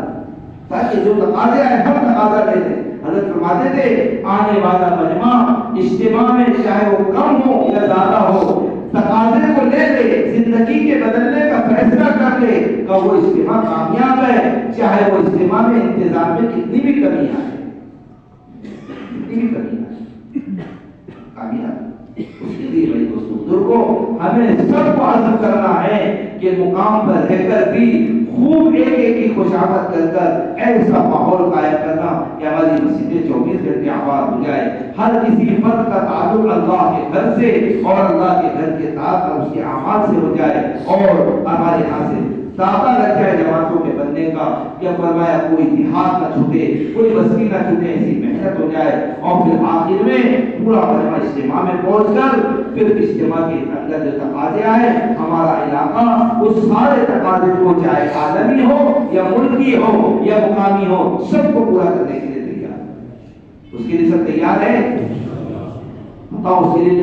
تاکہ جو تقاضے آئے ہم تقاضا لے لیں. حضرت فرماتے تھے آنے والا مجمع اجتماع میں چاہے وہ کم ہو یا زیادہ ہو تقاضے کو لے لے, زندگی کے بدلنے کا فیصلہ کر لے کہ وہ اجتماع کامیاب ہے, چاہے وہ اجتماع میں انتظام میں کتنی بھی کمی آئے, کامیاب. اس کے لیے بھائی دوستوں بزرگوں ہمیں سب کو عزم کرنا ہے کہ مقام پر رہ کر بھی خوب ایک ایک کی خوشامد کر کر ایسا ماحول قائم کرنا کہ ہماری مسجدیں 24 گھنٹے آباد ہو جائے, ہر کسی فرد کا تعلق اللہ کے گھر سے اور اللہ کے گھر کے ساتھ اس کے اعمال سے ہو جائے, اور ہمارے یہاں سے داتا لگ جائے جماعتوں کے بننے کا. کیا فرمایا کوئی دیہات نہ چھوٹے, کوئی بستی نہ چھوٹے, ایسی محنت ہو جائے اور پھر آخر میں پورا مجمع اجتماع میں پہنچ کر پھر اجتماع کے اندر جو تقاضے آئے ہمارا علاقہ اس سارے تقاضے کو چاہے عالمی ہو یا ملکی ہو یا مقامی ہو سب کو پورا کرنے کے لیے تیار. اس کے لیے سب تیار ہے؟ بتاؤ اس کے لیے